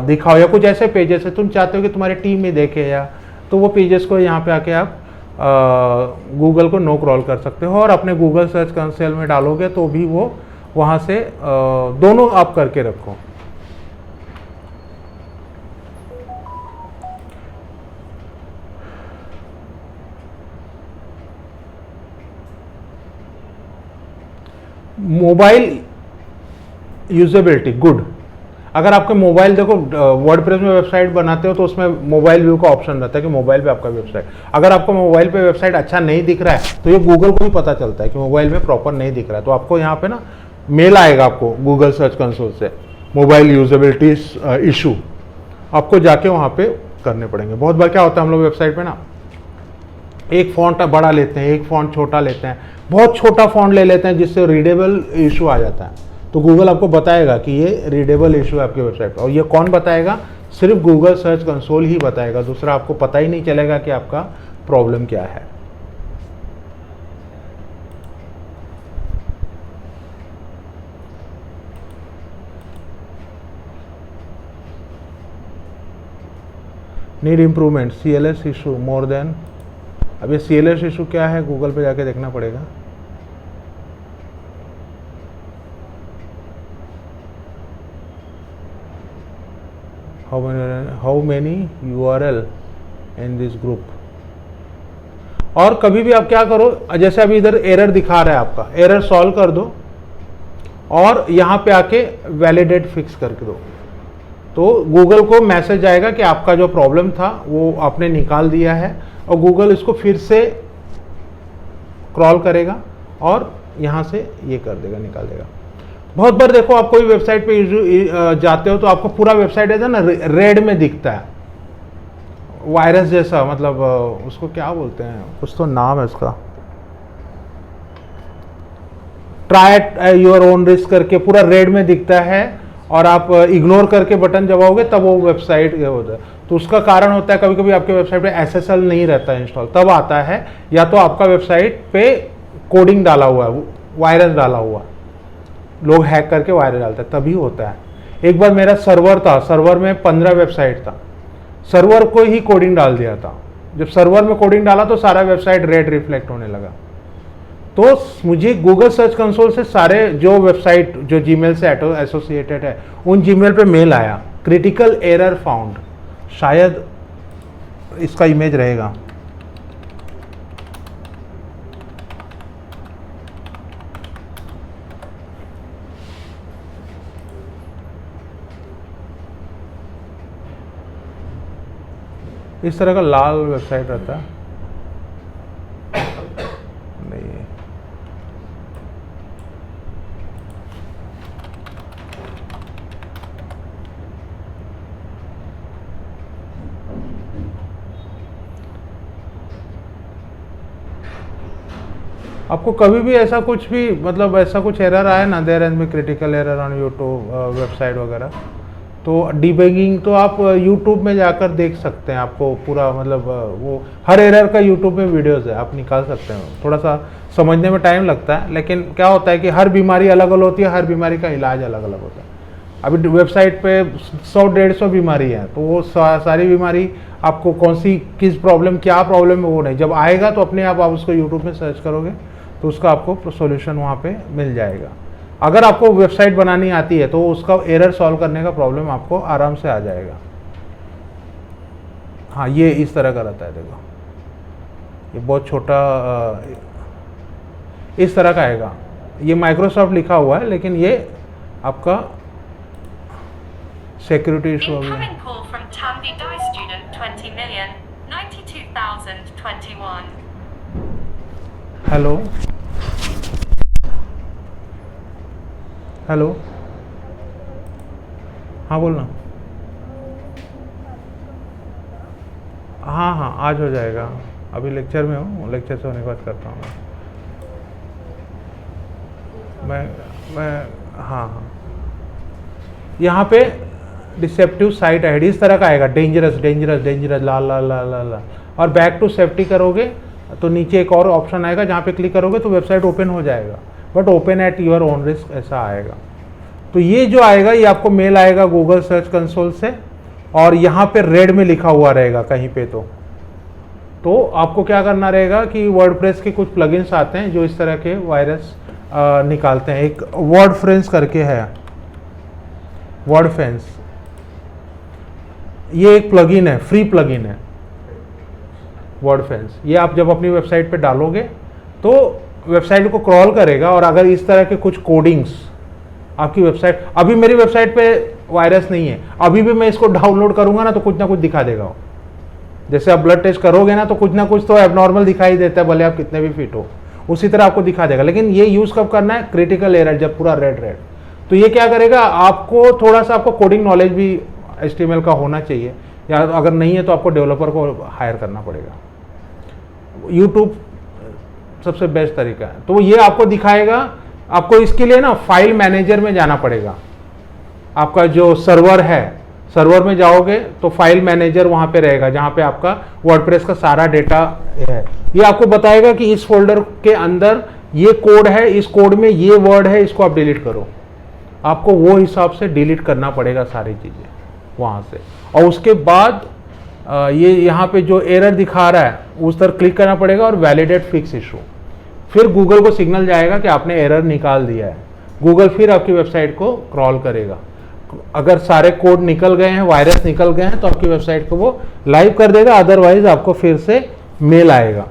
दिखाओ, या कुछ ऐसे पेजेस है तुम चाहते हो कि तुम्हारी टीम ही देखे, या तो वो पेजेस को यहाँ पे आके आप गूगल को नो क्रॉल कर सकते हो, और अपने गूगल सर्च कंसोल में डालोगे तो भी वो वहाँ से दोनों आप करके रखो। Mobile usability good. अगर आपके मोबाइल, देखो वर्डप्रेस में वेबसाइट बनाते हो तो उसमें मोबाइल व्यू का ऑप्शन रहता है कि मोबाइल पे आपका वेबसाइट, अगर आपको मोबाइल पे वेबसाइट अच्छा नहीं दिख रहा है तो ये गूगल को भी पता चलता है कि मोबाइल में प्रॉपर नहीं दिख रहा है, तो आपको यहाँ पे ना मेल आएगा आपको गूगल सर्च कंसोल से, मोबाइल यूजेबिलिटी इशू, आपको जाके वहाँ पे करने पड़ेंगे। बहुत बार क्या होता है हम लोग वेबसाइट पे ना एक फॉन्ट बड़ा लेते हैं, एक फॉन्ट छोटा लेते हैं, बहुत छोटा फॉन्ट ले लेते हैं जिससे रीडेबल इशू आ जाता है, तो गूगल आपको बताएगा कि ये रीडेबल इशू है आपके वेबसाइट पर। और ये कौन बताएगा? सिर्फ गूगल सर्च कंसोल ही बताएगा, दूसरा आपको पता ही नहीं चलेगा कि आपका प्रॉब्लम क्या है। Need improvement, CLS issue more than, अब ये CLS इशू क्या है गूगल पे जाके देखना पड़ेगा। How many URL in this group. और कभी भी आप क्या करो, जैसे अभी इधर एरर दिखा रहा है, आपका एरर सॉल्व कर दो और यहाँ पे आके वैलिडेट फिक्स करके दो, तो गूगल को मैसेज आएगा कि आपका जो प्रॉब्लम था वो आपने निकाल दिया है, और गूगल इसको फिर से क्रॉल करेगा और यहाँ से ये कर देगा, निकाल देगा। बहुत बार देखो आप कोई वेबसाइट पे जाते हो तो आपको पूरा वेबसाइट है ना रेड में दिखता है, वायरस जैसा, मतलब उसको क्या बोलते हैं, कुछ तो नाम है उसका, try at your own risk करके पूरा रेड में दिखता है, और आप इग्नोर करके बटन दबाओगे तब वो वेबसाइट होता है। तो उसका कारण होता है कभी कभी आपके वेबसाइट पे SSL नहीं रहता है इंस्टॉल, तब आता है, या तो आपका वेबसाइट पे कोडिंग डाला हुआ है, वायरस डाला हुआ, लोग हैक करके वायरस डालते हैं, तभी होता है। एक बार मेरा सर्वर था, सर्वर में 15 वेबसाइट था, सर्वर को ही कोडिंग डाल दिया था, जब सर्वर में कोडिंग डाला तो सारा वेबसाइट रेड रिफ्लेक्ट होने लगा। तो मुझे गूगल सर्च कंसोल से सारे जो वेबसाइट जो जीमेल से एसोसिएटेड है उन जीमेल पे मेल आया, क्रिटिकल एरर फाउंड, शायद इसका इमेज रहेगा, इस तरह का लाल वेबसाइट रहता है, नहीं आपको कभी भी ऐसा कुछ भी, मतलब ऐसा कुछ एरर आए ना, there has been critical error on YouTube website वगैरह, तो डीबगिंग तो आप यूट्यूब में जाकर देख सकते हैं, आपको पूरा मतलब वो हर एरर का यूट्यूब में वीडियोस है, आप निकाल सकते हैं। थोड़ा सा समझने में टाइम लगता है, लेकिन क्या होता है कि हर बीमारी अलग अलग होती है, हर बीमारी का इलाज अलग अलग होता है। अभी वेबसाइट पे 100-150 बीमारी है, तो वो सारी बीमारी आपको कौन सी किस प्रॉब्लम क्या प्रॉब्लम है वो नहीं, जब आएगा तो अपने आप उसको यूट्यूब में सर्च करोगे तो उसका आपको सोल्यूशन वहाँ पे मिल जाएगा। अगर आपको वेबसाइट बनानी आती है तो उसका एरर सॉल्व करने का प्रॉब्लम आपको आराम से आ जाएगा। हाँ, ये इस तरह का रहता है, देखो ये बहुत छोटा इस तरह का आएगा, ये माइक्रोसॉफ्ट लिखा हुआ है, लेकिन ये आपका सिक्योरिटी इशू हो गया। हेलो हेलो, हाँ बोलना। हाँ हाँ, आज हो जाएगा, अभी लेक्चर में हूँ, लेक्चर से होने के बाद करता हूँ मैं हाँ हाँ। यहाँ पे डिसेप्टिव साइट आईडी इस तरह का आएगा, डेंजरस डेंजरस डेंजरस ला ला ला ला ला, और बैक टू सेफ्टी करोगे तो नीचे एक और ऑप्शन आएगा, जहाँ पे क्लिक करोगे तो वेबसाइट ओपन हो जाएगा, but open at your own risk ऐसा आएगा। तो ये जो आएगा ये आपको मेल आएगा गूगल सर्च कंसोल से, और यहाँ पे रेड में लिखा हुआ रहेगा कहीं पे, तो आपको क्या करना रहेगा कि वर्डप्रेस के कुछ प्लगइन्स आते हैं जो इस तरह के वायरस निकालते हैं। एक वर्डफ्रेंस करके है, वर्डफ्रेंस, ये एक प्लगइन है, फ्री प्लगइन है वर्डफ्रेंस। ये आप जब अपनी वेबसाइट पे डालोगे तो वेबसाइट को क्रॉल करेगा, और अगर इस तरह के कुछ कोडिंग्स आपकी वेबसाइट, अभी मेरी वेबसाइट पे वायरस नहीं है। अभी भी मैं इसको डाउनलोड करूंगा ना तो कुछ ना कुछ दिखा देगा वो। जैसे आप ब्लड टेस्ट करोगे ना तो कुछ ना कुछ तो एबनॉर्मल दिखाई देता है, भले आप कितने भी फिट हो, उसी तरह आपको दिखा देगा। लेकिन ये यूज कब करना है? क्रिटिकल एरर, जब पूरा रेड रेड। तो ये क्या करेगा, आपको थोड़ा सा आपको कोडिंग नॉलेज भी HTML का होना चाहिए, या अगर नहीं है तो आपको डेवलपर को हायर करना पड़ेगा। यूट्यूब सबसे बेस्ट तरीका है। तो ये आपको दिखाएगा। आपको इसके लिए ना फाइल मैनेजर में जाना पड़ेगा। आपका जो सर्वर है, सर्वर में जाओगे तो फाइल मैनेजर वहां पे रहेगा, जहां पे आपका वर्डप्रेस का सारा डेटा है। ये आपको बताएगा कि इस फोल्डर के अंदर ये कोड है, इस कोड में ये वर्ड है, इसको आप डिलीट करो। आपको वो हिसाब से डिलीट करना पड़ेगा सारी चीजें वहां से। और उसके बाद ये यहाँ पे जो एरर दिखा रहा है उस पर क्लिक करना पड़ेगा और वैलिडेट फिक्स इशू। फिर गूगल को सिग्नल जाएगा कि आपने एरर निकाल दिया है। गूगल फिर आपकी वेबसाइट को क्रॉल करेगा। अगर सारे कोड निकल गए हैं, वायरस निकल गए हैं, तो आपकी वेबसाइट को वो लाइव कर देगा। अदरवाइज आपको फिर से मेल आएगा।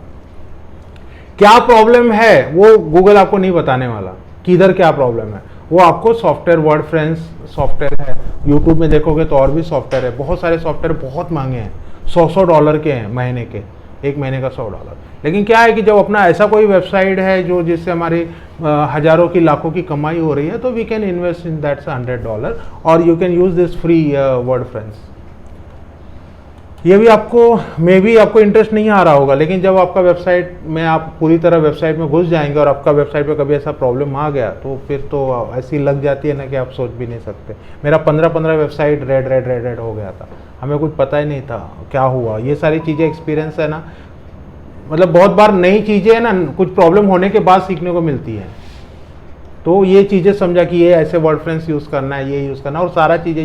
क्या प्रॉब्लम है वो गूगल आपको नहीं बताने वाला, किधर क्या प्रॉब्लम है। वो आपको सॉफ्टवेयर, वर्डप्रेस सॉफ्टवेयर है, यूट्यूब में देखोगे तो और भी सॉफ्टवेयर है। बहुत सारे सॉफ्टवेयर बहुत महंगे हैं, $100 के हैं महीने के, एक महीने का $100। लेकिन क्या है कि जब अपना ऐसा कोई वेबसाइट है जो जिससे हमारी हजारों की लाखों की कमाई हो रही है, तो we can invest in that $100 और you can use this free WordPress. ये भी आपको मे बी आपको इंटरेस्ट नहीं आ रहा होगा, लेकिन जब आपका वेबसाइट में आप पूरी तरह वेबसाइट में घुस जाएंगे और आपका वेबसाइट पे कभी ऐसा प्रॉब्लम आ गया तो फिर तो ऐसी लग जाती है ना कि आप सोच भी नहीं सकते। मेरा 15 वेबसाइट रेड हो गया था, हमें कुछ पता ही नहीं था क्या हुआ। ये सारी चीज़ें एक्सपीरियंस है ना, मतलब बहुत बार नई चीज़ें है ना, कुछ प्रॉब्लम होने के बाद सीखने को मिलती है। तो ये चीज़ें समझा कि ये ऐसे वर्डप्रेस यूज़ करना है, ये यूज़ करना है, और सारा चीज़ें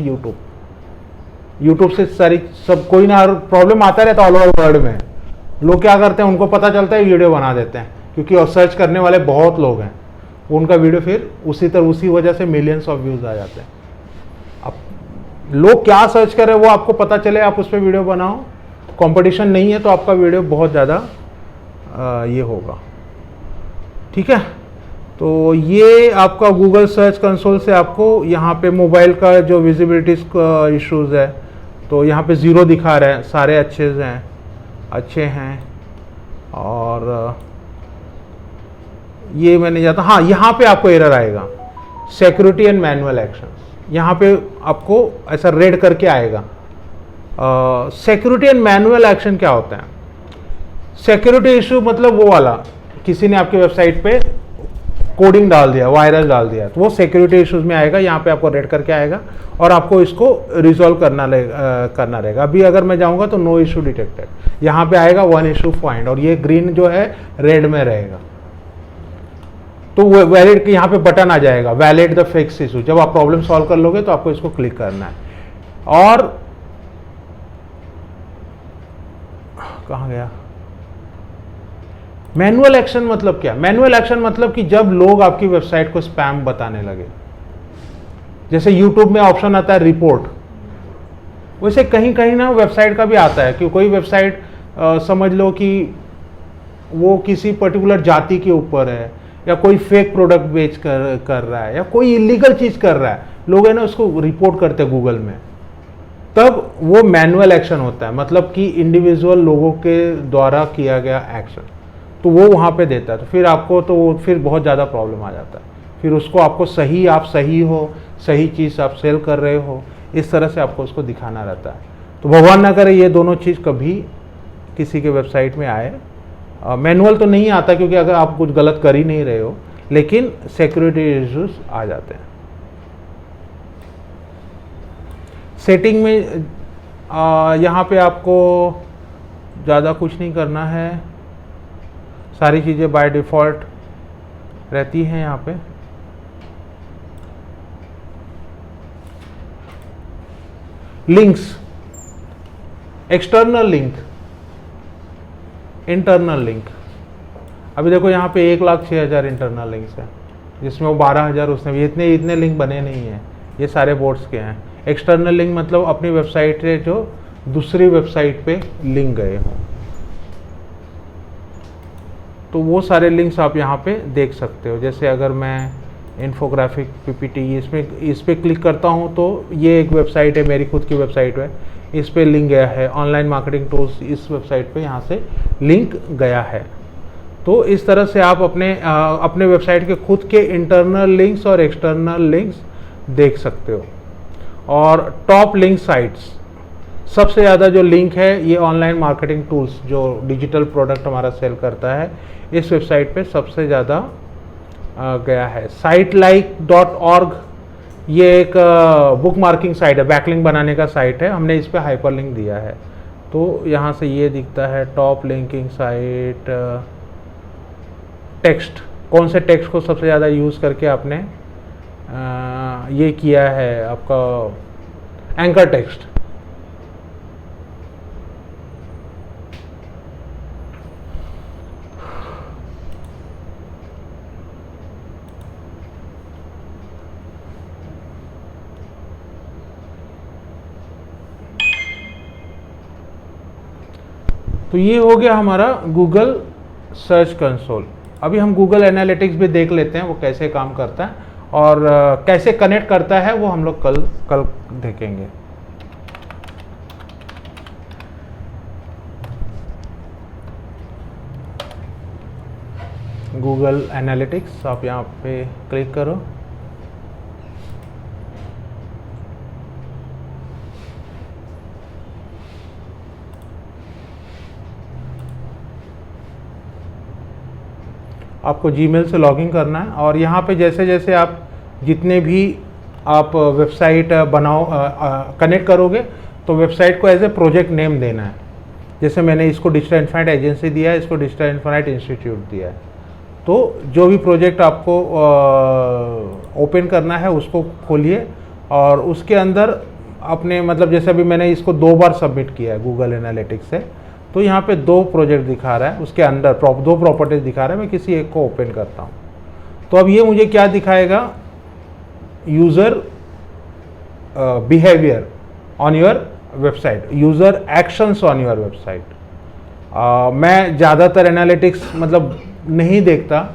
यूट्यूब से सारी सब। कोई ना प्रॉब्लम आता रहता है ऑल ओवर वर्ल्ड में। लोग क्या करते हैं, उनको पता चलता है, वीडियो बना देते हैं, क्योंकि सर्च करने वाले बहुत लोग हैं। उनका वीडियो फिर उसी वजह से मिलियंस ऑफ व्यूज आ जाते हैं। अब लोग क्या सर्च कर रहे हैं वो आपको पता चले, आप उस पर वीडियो बनाओ। कंपटीशन नहीं है तो आपका वीडियो बहुत ज़्यादा ये होगा। ठीक है, तो ये आपका गूगल सर्च कंसोल से आपको यहाँ पे मोबाइल का जो विजिबिलिटी इश्यूज है, तो यहाँ पे 0 दिखा रहा है, सारे अच्छे हैं। और ये मैंने जाता, हाँ यहाँ पे आपको एरर आएगा, सिक्योरिटी एंड मैनुअल एक्शन। यहाँ पे आपको ऐसा रेड करके आएगा। सिक्योरिटी एंड मैनुअल एक्शन क्या होता है? सिक्योरिटी इशू मतलब वो वाला, किसी ने आपकी वेबसाइट पे कोडिंग डाल दिया, वायरस डाल दिया, तो वो सिक्योरिटी इश्यूज में आएगा। यहाँ पे आपको रेड करके आएगा और आपको इसको रिजॉल्व करना रहेगा। अभी अगर मैं जाऊँगा तो नो इशू डिटेक्टेड, यहाँ पे आएगा 1 इशू फाइंड, और ये ग्रीन जो है रेड में रहेगा। तो वैलिड, यहाँ पे बटन आ जाएगा वैलिड द फिक्स इशू। जब आप प्रॉब्लम सॉल्व कर लोगे तो आपको इसको क्लिक करना है। और कहाँ गया मैनुअल एक्शन? मतलब क्या? मैनुअल एक्शन मतलब कि जब लोग आपकी वेबसाइट को स्पैम बताने लगे, जैसे यूट्यूब में ऑप्शन आता है रिपोर्ट, वैसे कहीं कहीं ना वेबसाइट का भी आता है कि कोई वेबसाइट समझ लो कि वो किसी पर्टिकुलर जाति के ऊपर है, या कोई फेक प्रोडक्ट बेच कर रहा है, या कोई इलीगल चीज कर रहा है, लोग है ना उसको रिपोर्ट करते हैं गूगल में, तब वो मैनुअल एक्शन होता है। मतलब कि इंडिविजुअल लोगों के द्वारा किया गया एक्शन, तो वो वहाँ पे देता है। तो फिर आपको तो फिर बहुत ज़्यादा प्रॉब्लम आ जाता है। फिर उसको आपको आप सही हो, सही चीज़ आप सेल कर रहे हो, इस तरह से आपको उसको दिखाना रहता है। तो भगवान ना करे ये दोनों चीज़ कभी किसी के वेबसाइट में आए। मैनुअल तो नहीं आता, क्योंकि अगर आप कुछ गलत कर ही नहीं रहे हो, लेकिन सिक्योरिटी इश्यूज आ जाते हैं। सेटिंग में यहाँ पे आपको ज़्यादा कुछ नहीं करना है, सारी चीज़ें बाय डिफ़ॉल्ट रहती हैं यहाँ पे। Links, external link, internal link. अभी देखो यहाँ पे 1,06,000 इंटरनल लिंक्स हैं, जिसमें वो 12,000 उसने इतने लिंक बने नहीं हैं, ये सारे बोर्ड्स के हैं। एक्सटर्नल लिंक मतलब अपनी वेबसाइट से जो दूसरी वेबसाइट पे लिंक गए हों, तो वो सारे लिंक्स आप यहाँ पे देख सकते हो। जैसे अगर मैं इन्फोग्राफिक पीपीटी, इस पे क्लिक करता हूँ तो ये एक वेबसाइट है, मेरी खुद की वेबसाइट है, इस पे लिंक गया है। ऑनलाइन मार्केटिंग टूल्स, इस वेबसाइट पे यहाँ से लिंक गया है। तो इस तरह से आप अपने वेबसाइट के खुद के इंटरनल लिंक्स और एक्सटर्नल लिंक्स देख सकते हो। और टॉप लिंक साइट्स, सबसे ज़्यादा जो लिंक है ये ऑनलाइन मार्केटिंग टूल्स जो डिजिटल प्रोडक्ट हमारा सेल करता है, इस वेबसाइट पे सबसे ज़्यादा गया है। sitelike.org ये एक बुक मार्किंग साइट है, बैकलिंक बनाने का साइट है, हमने इस पर हाइपरलिंक दिया है। तो यहाँ से ये दिखता है टॉप लिंकिंग साइट। टेक्स्ट, कौन से टेक्स्ट को सबसे ज़्यादा यूज़ करके आपने ये किया है, आपका एंकर टेक्स्ट। तो ये हो गया हमारा गूगल सर्च कंसोल। अभी हम गूगल एनालिटिक्स भी देख लेते हैं वो कैसे काम करता है और कैसे कनेक्ट करता है, वो हम लोग कल देखेंगे। गूगल एनालिटिक्स, आप यहाँ पे क्लिक करो। आपको जीमेल से लॉगिन करना है और यहाँ पे जैसे जैसे आप जितने भी आप वेबसाइट कनेक्ट करोगे तो वेबसाइट को एज ए प्रोजेक्ट नेम देना है। जैसे मैंने इसको डिजिटल इन्फाइनाइट एजेंसी दिया है, इसको डिजिटल इन्फाइनाइट इंस्टीट्यूट दिया है। तो जो भी प्रोजेक्ट आपको ओपन करना है उसको खोलिए और उसके अंदर अपने, मतलब जैसे अभी मैंने इसको 2 बार सबमिट किया है गूगल एनालिटिक्स से, तो यहाँ पे 2 प्रोजेक्ट दिखा रहा है, उसके अंदर 2 प्रॉपर्टीज दिखा रहा है। मैं किसी एक को ओपन करता हूँ तो अब ये मुझे क्या दिखाएगा, user behaviour on your website, user actions on your website. मैं ज़्यादातर एनालिटिक्स मतलब नहीं देखता,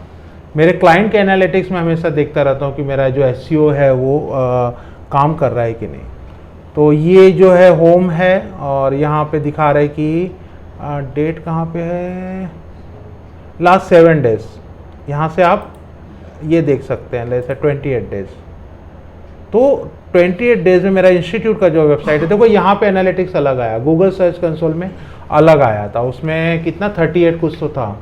मेरे क्लाइंट के एनालिटिक्स में हमेशा देखता रहता हूँ कि मेरा जो SEO है वो काम कर रहा है कि नहीं। तो ये जो है होम है और यहाँ पे दिखा रहा है कि डेट कहाँ पे है, लास्ट 7 डेज। यहाँ से आप ये देख सकते हैं, जैसे 28 डेज। तो 28 डेज में मेरा इंस्टीट्यूट का जो वेबसाइट है, देखो यहाँ पे एनालिटिक्स अलग आया, गूगल सर्च कंसोल में अलग आया था, उसमें कितना 38 कुछ तो था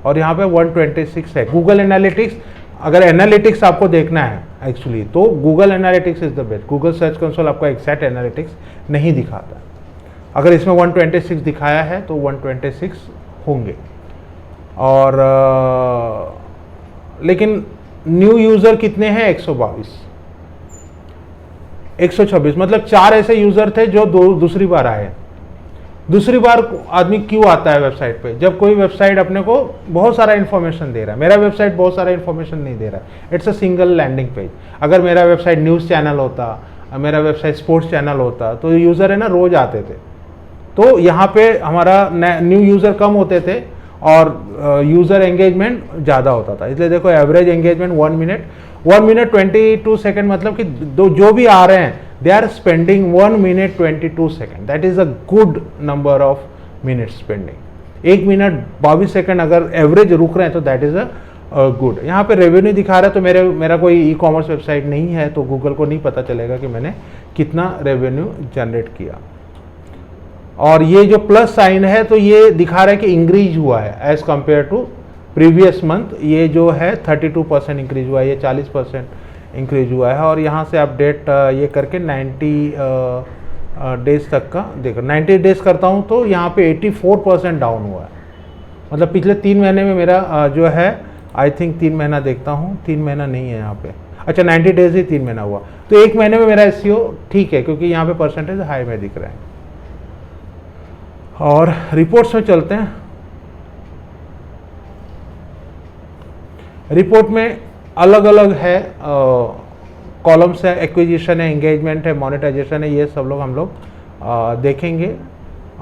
और यहाँ पे 126 है। गूगल एनालिटिक्स, अगर एनालिटिक्स आपको देखना है एक्चुअली तो Google analytics is the best. Google search console आपका एग्जैक्ट एनालिटिक्स नहीं दिखाता। अगर इसमें 126 दिखाया है तो 126 होंगे। और लेकिन न्यू यूज़र कितने हैं, 122, 126, मतलब 4 ऐसे यूज़र थे जो दूसरी बार आए। दूसरी बार आदमी क्यों आता है वेबसाइट पे, जब कोई वेबसाइट अपने को बहुत सारा इन्फॉर्मेशन दे रहा है। मेरा वेबसाइट बहुत सारा इन्फॉर्मेशन नहीं दे रहा है, it's a single landing page. अगर मेरा वेबसाइट न्यूज़ चैनल होता, मेरा वेबसाइट स्पोर्ट्स चैनल होता तो यूज़र है ना रोज आते थे। तो यहाँ पे हमारा न्यू यूज़र कम होते थे और यूज़र एंगेजमेंट ज़्यादा होता था। इसलिए देखो एवरेज एंगेजमेंट 1 मिनट 22 सेकेंड, मतलब कि जो भी आ रहे हैं they are spending 1 minute 22 second. That is a good number of minute spending. 1 minute 22 second अगर एवरेज रुक रहे हैं तो दैट इज अ गुड। यहाँ पे रेवेन्यू दिखा रहा है, तो मेरा कोई ई-कॉमर्स वेबसाइट नहीं है तो गूगल को नहीं पता चलेगा कि मैंने कितना रेवेन्यू जनरेट किया। और ये जो प्लस साइन है तो ये दिखा रहा है कि इंक्रीज हुआ है as compare to previous month. ये जो है 32% इंक्रीज हुआ है, ये 40% इंक्रीज हुआ है। और यहाँ से अपडेट ये करके 90 डेज तक का देखो, 90 डेज करता हूँ तो यहाँ पे 84% डाउन हुआ है। मतलब पिछले 3 महीने में मेरा जो है, आई थिंक 3 महीना देखता हूँ, 3 महीना नहीं है यहाँ पे, अच्छा 90 डेज ही 3 महीना हुआ, तो 1 महीने में मेरा SEO ठीक है क्योंकि यहाँ पे परसेंटेज हाई में दिख रहे हैं। और रिपोर्ट्स में चलते हैं। रिपोर्ट में अलग अलग है कॉलम्स है, एक्विजिशन है, एंगेजमेंट है, मोनेटाइजेशन है, ये सब हम लोग देखेंगे।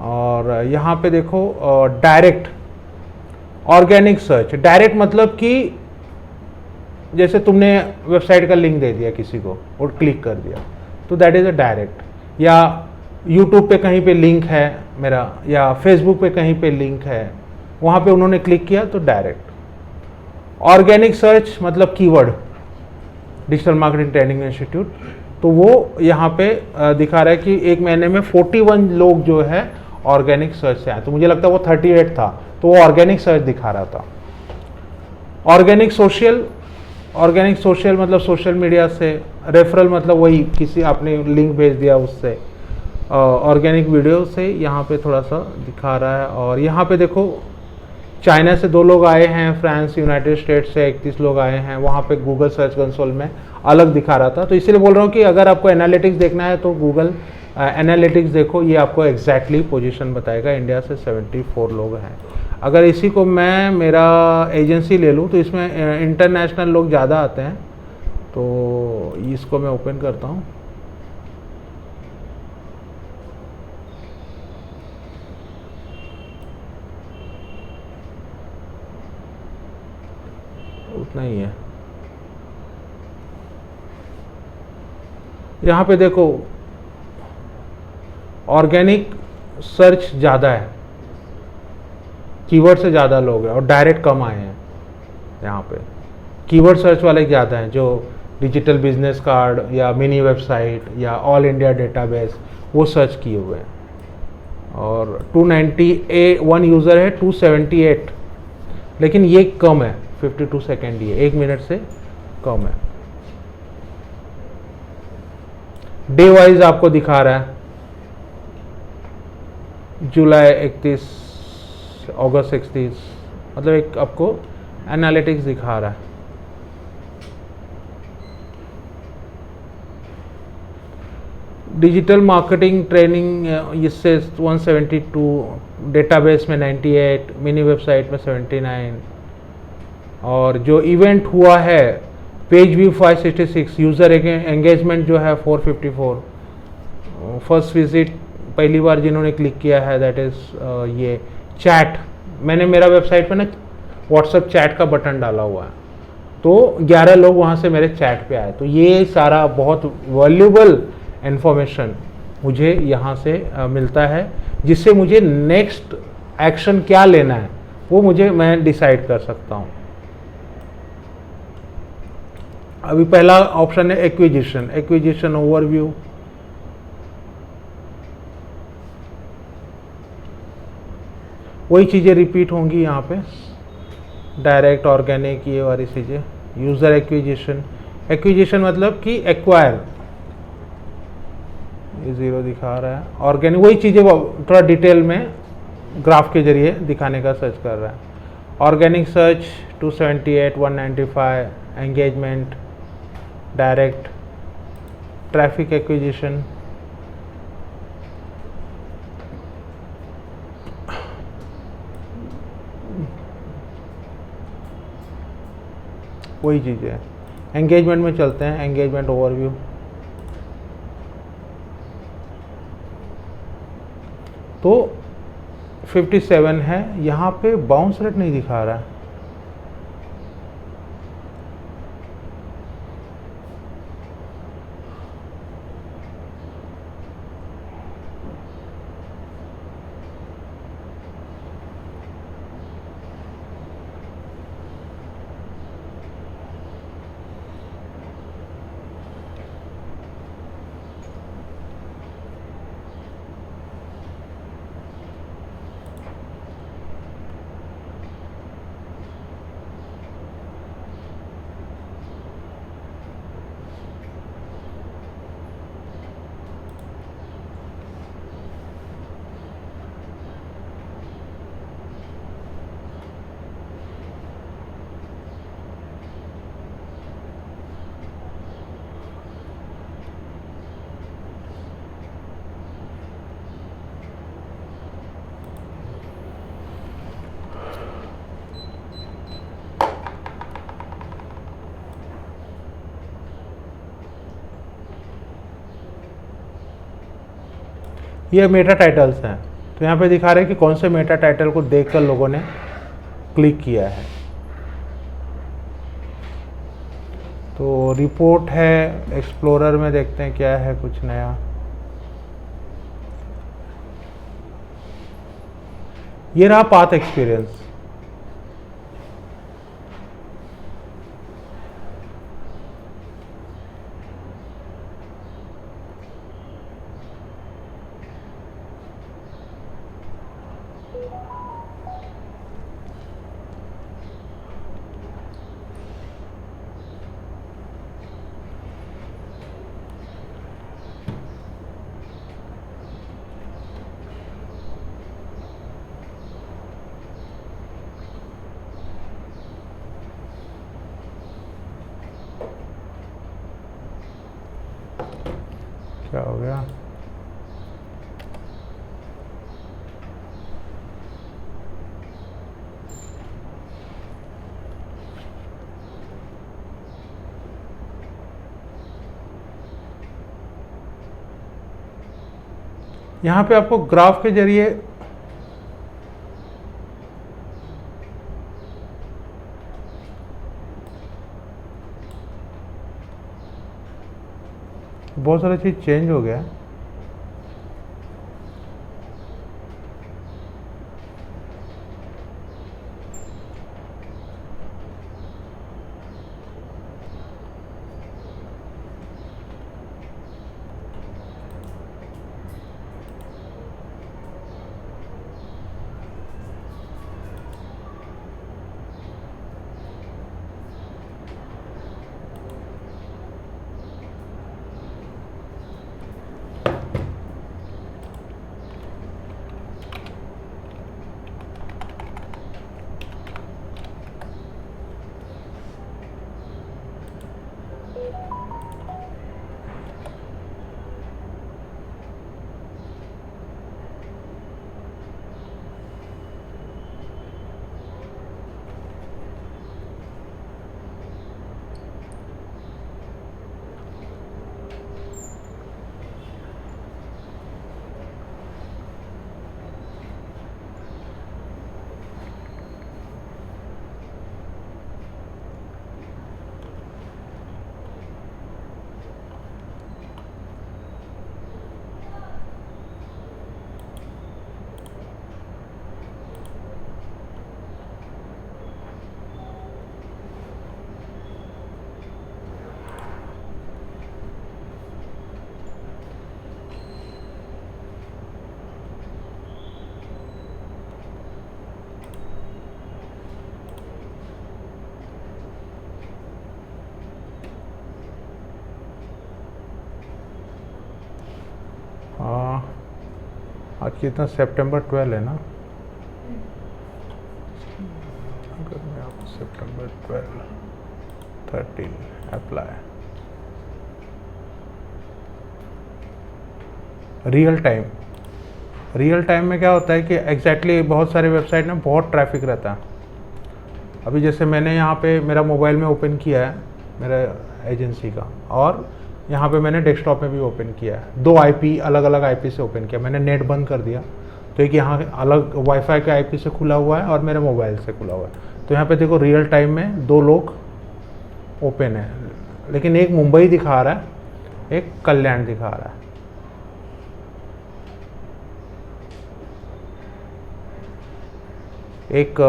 और यहाँ पे देखो डायरेक्ट ऑर्गेनिक सर्च। डायरेक्ट मतलब कि जैसे तुमने वेबसाइट का लिंक दे दिया किसी को और क्लिक कर दिया, तो दैट इज़ अ डायरेक्ट। या यूट्यूब पे कहीं पे लिंक है मेरा, या फेसबुक पे कहीं पे लिंक है, वहाँ पे उन्होंने क्लिक किया तो डायरेक्ट। ऑर्गेनिक सर्च मतलब keyword, digital marketing training institute, तो वो यहाँ पे दिखा रहा है कि एक महीने में 41 लोग जो है ऑर्गेनिक सर्च से आए, तो मुझे लगता है वो 38 था, तो वो ऑर्गेनिक सर्च दिखा रहा था। ऑर्गेनिक सोशल मतलब सोशल मीडिया से, रेफरल मतलब वही किसी आपने लिंक भेज दिया उससे, ऑर्गेनिक वीडियो से यहाँ पे थोड़ा सा दिखा रहा है। और यहाँ पे देखो चाइना से 2 लोग आए हैं, फ्रांस यूनाइटेड स्टेट्स से 31 लोग आए हैं, वहाँ पे गूगल सर्च कंसोल में अलग दिखा रहा था। तो इसीलिए बोल रहा हूँ कि अगर आपको एनालिटिक्स देखना है तो गूगल एनालिटिक्स देखो, ये आपको एग्जैक्टली पोजीशन बताएगा। इंडिया से 74 लोग हैं। अगर इसी को मैं मेरा एजेंसी ले लूँ तो इसमें इंटरनेशनल लोग ज़्यादा आते हैं, तो इसको मैं ओपन करता हूँ। उतना ही है। यहाँ पे देखो ऑर्गेनिक सर्च ज़्यादा है, कीवर्ड से ज़्यादा लोग हैं, और डायरेक्ट कम आए हैं। यहाँ पे कीवर्ड सर्च वाले ज़्यादा हैं, जो डिजिटल बिजनेस कार्ड या मिनी वेबसाइट या ऑल इंडिया डेटाबेस वो सर्च किए हुए हैं। और 291 यूज़र है, 278, लेकिन ये कम है, 52 सेकेंड ही है, 1 मिनट से कम है। डे वाइज आपको दिखा रहा है, जुलाई 31, अगस्त 31, मतलब एक आपको एनालिटिक्स दिखा रहा है। डिजिटल मार्केटिंग ट्रेनिंग इससे 172, डेटाबेस में 98, मिनी वेबसाइट में 79, और जो इवेंट हुआ है पेज व्यू 566, यूज़र एंगेजमेंट जो है 454, फर्स्ट विजिट पहली बार जिन्होंने क्लिक किया है दैट इज़ ये चैट, मैंने मेरा वेबसाइट पे ना व्हाट्सएप चैट का बटन डाला हुआ है, तो 11 लोग वहाँ से मेरे चैट पे आए। तो ये सारा बहुत वैल्यूबल इन्फॉर्मेशन मुझे यहाँ से मिलता है, जिससे मुझे नेक्स्ट एक्शन क्या लेना है वो मैं डिसाइड कर सकता हूँ। अभी पहला ऑप्शन है एक्विजिशन ओवरव्यू। वही चीज़ें रिपीट होंगी यहाँ पे, डायरेक्ट, ऑर्गेनिक, ये वाली चीज़ें। यूज़र एक्विजिशन मतलब कि एक्वायर, ये 0 दिखा रहा है। ऑर्गेनिक वही चीज़ें थोड़ा डिटेल में ग्राफ के जरिए दिखाने का सर्च कर रहा है। Organic search 278, 195, engagement, direct, traffic acquisition, वही चीज़ें हैं। एंगेजमेंट में चलते हैं, एंगेजमेंट ओवरव्यू। तो 57 है, यहाँ पे बाउंस रेट नहीं दिखा रहा है। ये मेटा टाइटल्स हैं, तो यहाँ पे दिखा रहे हैं कि कौन से मेटा टाइटल को देखकर लोगों ने क्लिक किया है। तो रिपोर्ट है, एक्सप्लोरर में देखते हैं क्या है कुछ नया। ये रहा पाथ एक्सपीरियंस। क्या हो गया? यहाँ पे आपको ग्राफ के जरिए बहुत सारा चीज़ चेंज हो गया है। आज कितना सितंबर 12 है ना। अगर मैं आपको सितंबर 12 13 अप्लाई रियल टाइम में क्या होता है कि एग्जैक्टली बहुत सारे वेबसाइट में बहुत ट्रैफिक रहता है। अभी जैसे मैंने यहाँ पे मेरा मोबाइल में ओपन किया है मेरा एजेंसी का, और यहाँ पे मैंने डेस्कटॉप में भी ओपन किया है। 2 आईपी अलग अलग आईपी से ओपन किया। मैंने नेट बंद कर दिया तो एक यहाँ अलग वाईफाई के आईपी से खुला हुआ है और मेरे मोबाइल से खुला हुआ है। तो यहाँ पे देखो रियल टाइम में 2 लोग ओपन है, लेकिन एक मुंबई दिखा रहा है, एक कल्याण दिखा रहा है। एक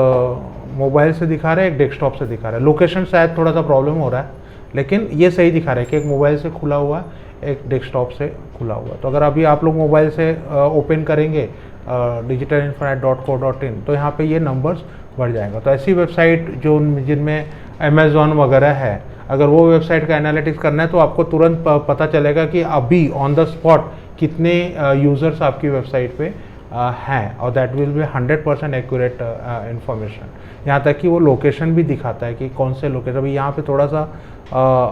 मोबाइल से दिखा रहा है, एक डेस्कटॉप से दिखा रहा है। लोकेशन शायद थोड़ा सा प्रॉब्लम हो रहा है, लेकिन ये सही दिखा रहा है कि एक मोबाइल से खुला हुआ है, एक डेस्कटॉप से खुला हुआ। तो अगर अभी आप लोग मोबाइल से ओपन करेंगे digitalinfinite.co.in तो यहाँ पे ये नंबर्स बढ़ जाएगा। तो ऐसी वेबसाइट जो जिनमें अमेज़ॉन वगैरह है, अगर वो वेबसाइट का एनालिटिक्स करना है तो आपको तुरंत पता चलेगा कि अभी ऑन द स्पॉट कितने यूज़र्स आपकी वेबसाइट पे हैं, और that will be 100% accurate information. यहाँ तक कि वो लोकेशन भी दिखाता है कि कौन से लोकेशन। अभी यहाँ पे थोड़ा सा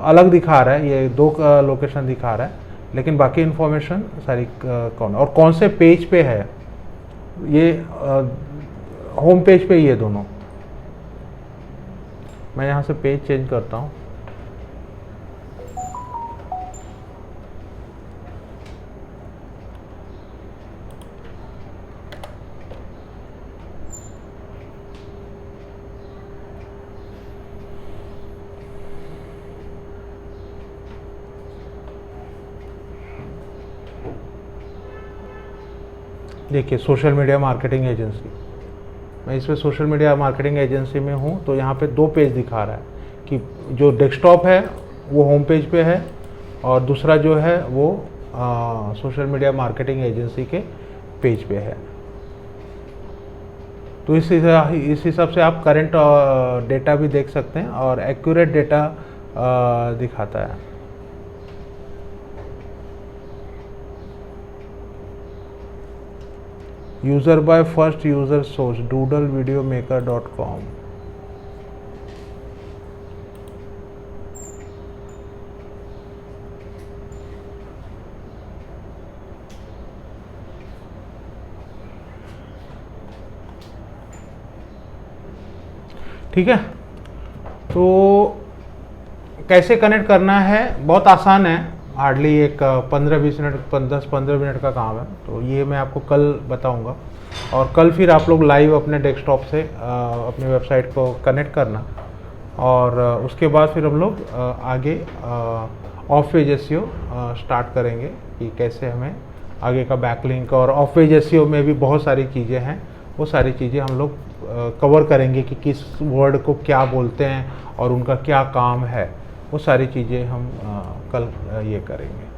अलग दिखा रहा है, ये 2 लोकेशन दिखा रहा है, लेकिन बाकी इन्फॉर्मेशन सारी कौन से पेज पे है, ये होम पेज पे ये दोनों। मैं यहाँ से पेज चेंज करता हूँ। देखिए सोशल मीडिया मार्केटिंग एजेंसी, मैं इसमें सोशल मीडिया मार्केटिंग एजेंसी में हूँ। तो यहाँ पे 2 पेज दिखा रहा है कि जो डेस्कटॉप है वो होम पेज पे है और दूसरा जो है वो सोशल मीडिया मार्केटिंग एजेंसी के पेज पे है। तो इस हिसाब से आप करंट डेटा भी देख सकते हैं और एक्यूरेट डेटा दिखाता है। User by first user source doodlevideomaker.com। ठीक है, तो कैसे कनेक्ट करना है, बहुत आसान है, हार्डली एक 15-20 मिनट 10-15 मिनट का काम है। तो ये मैं आपको कल बताऊंगा और कल फिर आप लोग लाइव अपने डेस्कटॉप से अपनी वेबसाइट को कनेक्ट करना और उसके बाद फिर हम लोग आगे ऑफ पेज एसईओ स्टार्ट करेंगे कि कैसे हमें आगे का बैकलिंक, और ऑफ पेज एसईओ में भी बहुत सारी चीज़ें हैं, वो सारी चीज़ें हम लोग कवर करेंगे कि किस वर्ड को क्या बोलते हैं और उनका क्या काम है, वो सारी चीज़ें हम कल ये करेंगे।